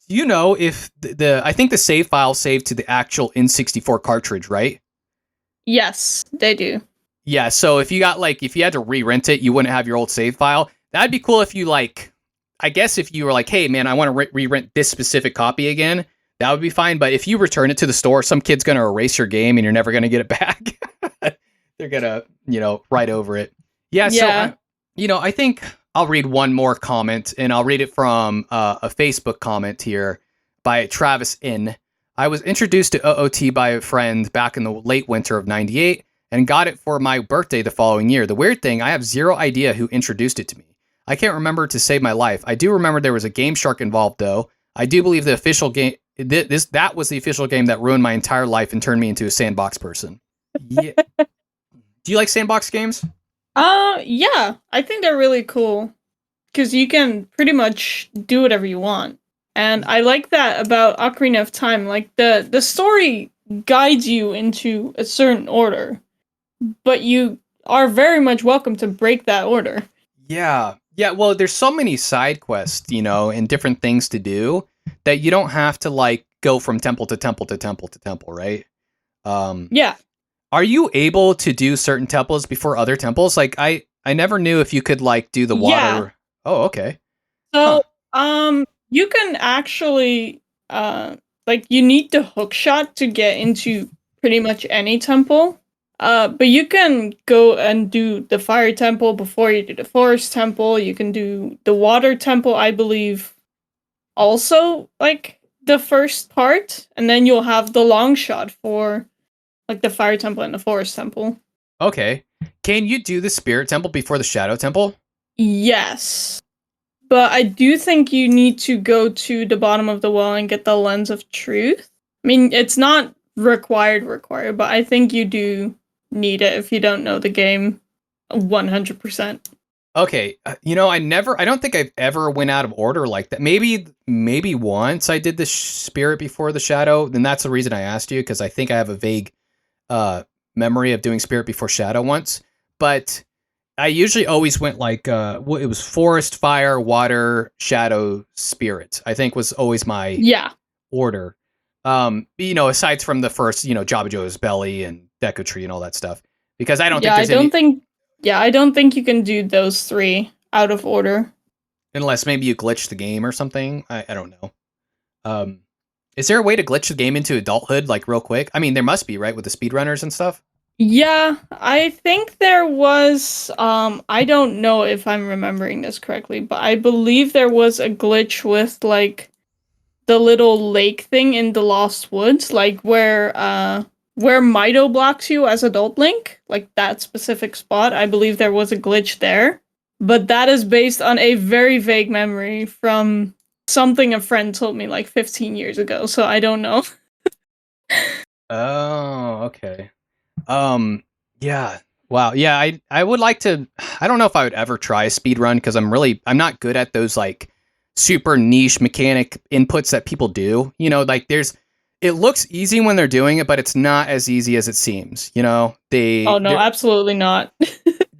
You know, if I think the save file saved to the actual N64 cartridge, right? Yes, they do. Yeah, so if you got like, if you had to re-rent it, you wouldn't have your old save file. That'd be cool if you like, I guess if you were like, hey man, I want to re-rent this specific copy again, that would be fine. But if you return it to the store, some kid's going to erase your game and you're never going to get it back. They're going to, write over it. Yeah, so, I think I'll read one more comment, and I'll read it from a Facebook comment here by Travis N. I was introduced to OOT by a friend back in the late winter of 98 and got it for my birthday the following year. The weird thing, I have zero idea who introduced it to me. I can't remember to save my life. I do remember there was a Game Shark involved, though. I do believe the official game, that was the official game that ruined my entire life and turned me into a sandbox person. Yeah. Do you like sandbox games? Yeah, I think they're really cool because you can pretty much do whatever you want. And I like that about Ocarina of Time. Like the story guides you into a certain order, but you are very much welcome to break that order. Yeah. Yeah, well, there's so many side quests, and different things to do that you don't have to like go from temple to temple to temple to temple, right? Yeah. Are you able to do certain temples before other temples? Like I never knew if you could like do the water. Yeah. Oh, okay. So, you can actually, like, you need the hook shot to get into pretty much any temple. But you can go and do the fire temple before you do the forest temple. You can do the water temple, I believe, also, like, the first part. And then you'll have the long shot for, like, the fire temple and the forest temple. Okay. Can you do the spirit temple before the shadow temple? Yes. But I do think you need to go to the bottom of the well and get the lens of truth. I mean, it's not required, but I think you do need it if you don't know the game 100%. Okay. I don't think I've ever went out of order like that. Maybe once I did the spirit before the shadow. Then that's the reason I asked you, because I think I have a vague memory of doing spirit before shadow once. But I usually always went like, it was forest, fire, water, shadow, spirit, I think was always my order. Aside from the first, Jabba Joe's belly and Deku Tree and all that stuff, because I don't I don't think you can do those three out of order. Unless maybe you glitch the game or something. I don't know. Is there a way to glitch the game into adulthood, like real quick? I mean, there must be, right, with the speedrunners and stuff? Yeah, I think there was, I don't know if I'm remembering this correctly, but I believe there was a glitch with, like, the little lake thing in the Lost Woods, like, where Mido blocks you as adult Link, like, that specific spot. I believe there was a glitch there, but that is based on a very vague memory from something a friend told me, like, 15 years ago, so I don't know. Oh, okay. Yeah. Wow. Yeah, I would like to. I don't know if I would ever try a speed run, because I'm not good at those like super niche mechanic inputs that people do. Like it looks easy when they're doing it, but it's not as easy as it seems. Oh no, absolutely not.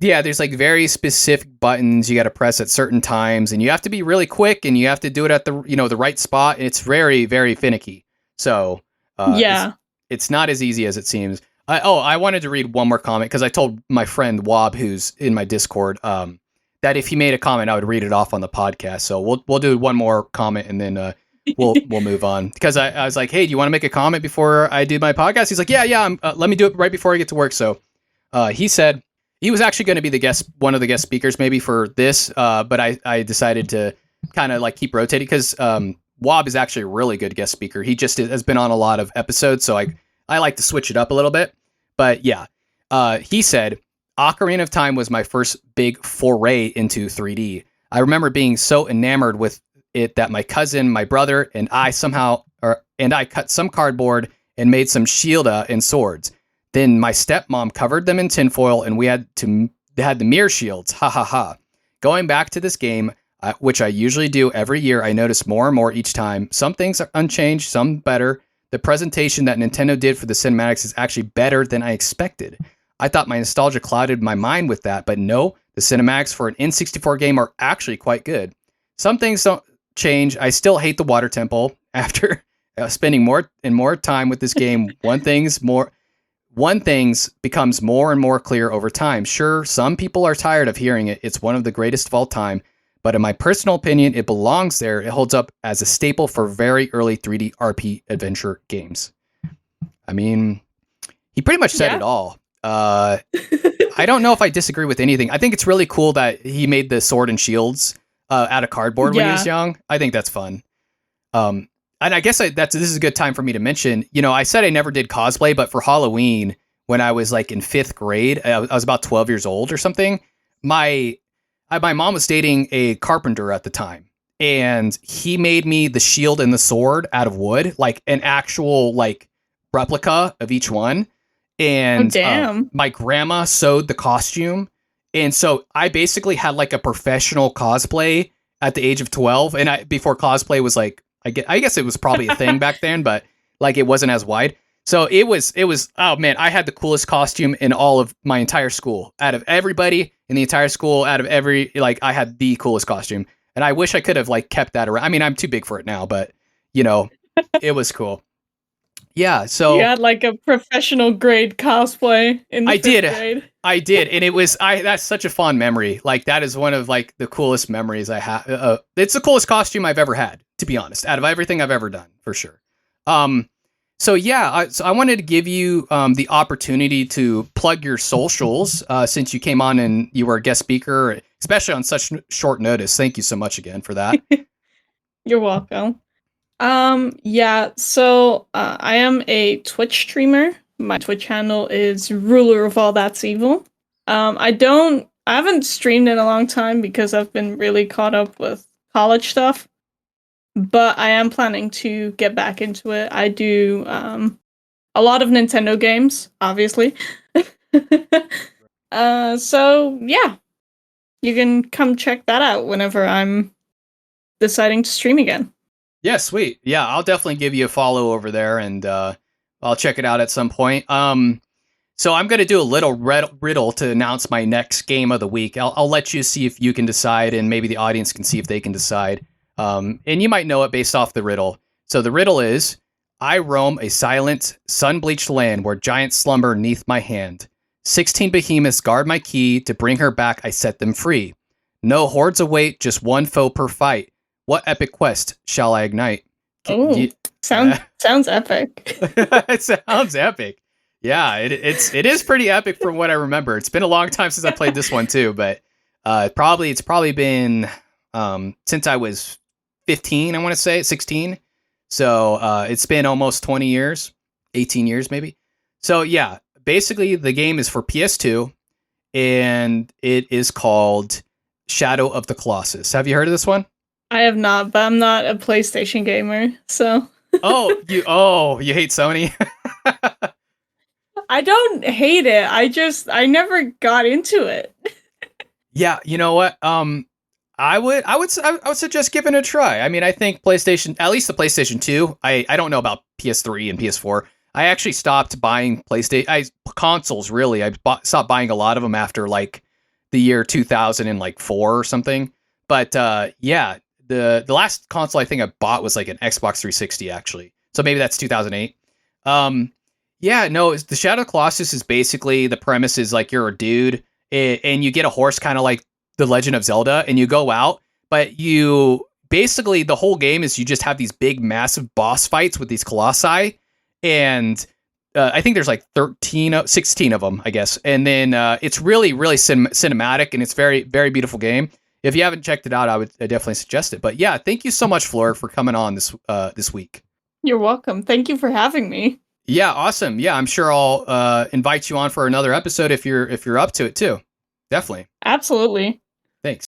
Yeah, there's like very specific buttons you got to press at certain times, and you have to be really quick, and you have to do it at the the right spot. And it's very, very finicky. So it's not as easy as it seems. I wanted to read one more comment, because I told my friend Wob, who's in my Discord, that if he made a comment, I would read it off on the podcast. So we'll do one more comment, and then we'll move on. Because I was like, hey, do you want to make a comment before I do my podcast? He's like, yeah. Let me do it right before I get to work. So he said he was actually going to be one of the guest speakers maybe for this, but I decided to kind of like keep rotating, because Wob is actually a really good guest speaker. He just has been on a lot of episodes, so I like to switch it up a little bit. But yeah, he said, Ocarina of Time was my first big foray into 3D. I remember being so enamored with it that my cousin, my brother, and I cut some cardboard and made some shielda and swords. Then my stepmom covered them in tinfoil, and we had the mirror shields. Ha ha ha. Going back to this game, which I usually do every year, I notice more and more each time. Some things are unchanged, some better. The presentation that Nintendo did for the cinematics is actually better than I expected. I thought my nostalgia clouded my mind with that, but no, the cinematics for an N64 game are actually quite good. Some things don't change. I still hate the water temple. After spending more and more time with this game, one thing's becomes more and more clear over time. Sure, some people are tired of hearing it. It's one of the greatest of all time. But in my personal opinion, it belongs there. It holds up as a staple for very early 3D RP adventure games. I mean, he pretty much said it all. I don't know if I disagree with anything. I think it's really cool that he made the sword and shields out of cardboard when he was young. I think that's fun. And I guess this is a good time for me to mention, I said I never did cosplay, but for Halloween, when I was like in 5th grade, I was about 12 years old or something. My mom was dating a carpenter at the time, and he made me the shield and the sword out of wood, like an actual like replica of each one. And my grandma sewed the costume. And so I basically had like a professional cosplay at the age of 12. And before cosplay was like, I guess it was probably a thing back then, but like it wasn't as wide. So it was, oh man, I had the coolest costume in all of my entire school. Out of everybody in the entire school, I had the coolest costume. And I wish I could have like kept that around. I mean, I'm too big for it now, but it was cool. Yeah, so you had like a professional grade cosplay in the 5th grade. I did, and it was that's such a fond memory. Like that is one of like the coolest memories I have. It's the coolest costume I've ever had, to be honest, out of everything I've ever done, for sure. So yeah, I wanted to give you the opportunity to plug your socials since you came on and you were a guest speaker, especially on such short notice. Thank you so much again for that. You're welcome. So I am a Twitch streamer. My Twitch handle is RulerOfAllThatsEvil. I haven't streamed in a long time because I've been really caught up with college stuff, but I am planning to get back into it. I do a lot of Nintendo games, obviously. So yeah, you can come check that out whenever I'm deciding to stream again. Yeah, sweet. Yeah, I'll definitely give you a follow over there, and I'll check it out at some point. So I'm going to do a little riddle to announce my next game of the week. I'll let you see if you can decide, and maybe the audience can see if they can decide. And you might know it based off the riddle. So the riddle is, I roam a silent, sun-bleached land where giants slumber neath my hand. 16 behemoths guard my key. To bring her back, I set them free. No hordes await, just one foe per fight. What epic quest shall I ignite? Sounds epic. It sounds epic. Yeah, it is pretty epic from what I remember. It's been a long time since I played this one too, but it's probably been since I was 15, I want to say 16. So it's been almost 20 years, 18 years maybe. So yeah, basically the game is for PS2, and it is called Shadow of the Colossus. Have you heard of this one? I have not, but I'm not a PlayStation gamer, so. you hate Sony? I don't hate it. I never got into it. Yeah, you know what? I would suggest giving it a try. I mean, I think PlayStation, at least the PlayStation 2. I don't know about PS3 and PS4. I actually stopped buying consoles. Really, I stopped buying a lot of them after like the year 2004 or something. But yeah. The last console I think I bought was like an Xbox 360 actually. So maybe that's 2008. Yeah, no, the Shadow of the Colossus is basically, the premise is like you're a dude and you get a horse kind of like The Legend of Zelda, and you go out, but you basically, the whole game is you just have these big massive boss fights with these colossi, and I think there's like 16 of them, I guess. And then it's really, really cinematic, and it's very, very beautiful game. If you haven't checked it out, I definitely suggest it. But yeah, thank you so much, Fleur, for coming on this week. You're welcome. Thank you for having me. Yeah, awesome. Yeah, I'm sure I'll invite you on for another episode if you're up to it too. Definitely. Absolutely. Thanks.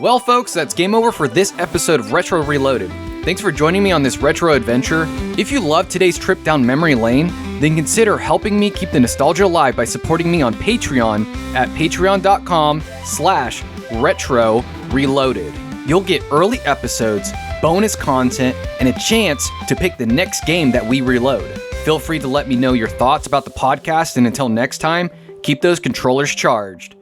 Well, folks, that's game over for this episode of Retro Reloaded. Thanks for joining me on this retro adventure. If you loved today's trip down memory lane, then consider helping me keep the nostalgia alive by supporting me on Patreon at patreon.com/retro reloaded. You'll get early episodes, bonus content, and a chance to pick the next game that we reload. Feel free to let me know your thoughts about the podcast, and until next time, keep those controllers charged.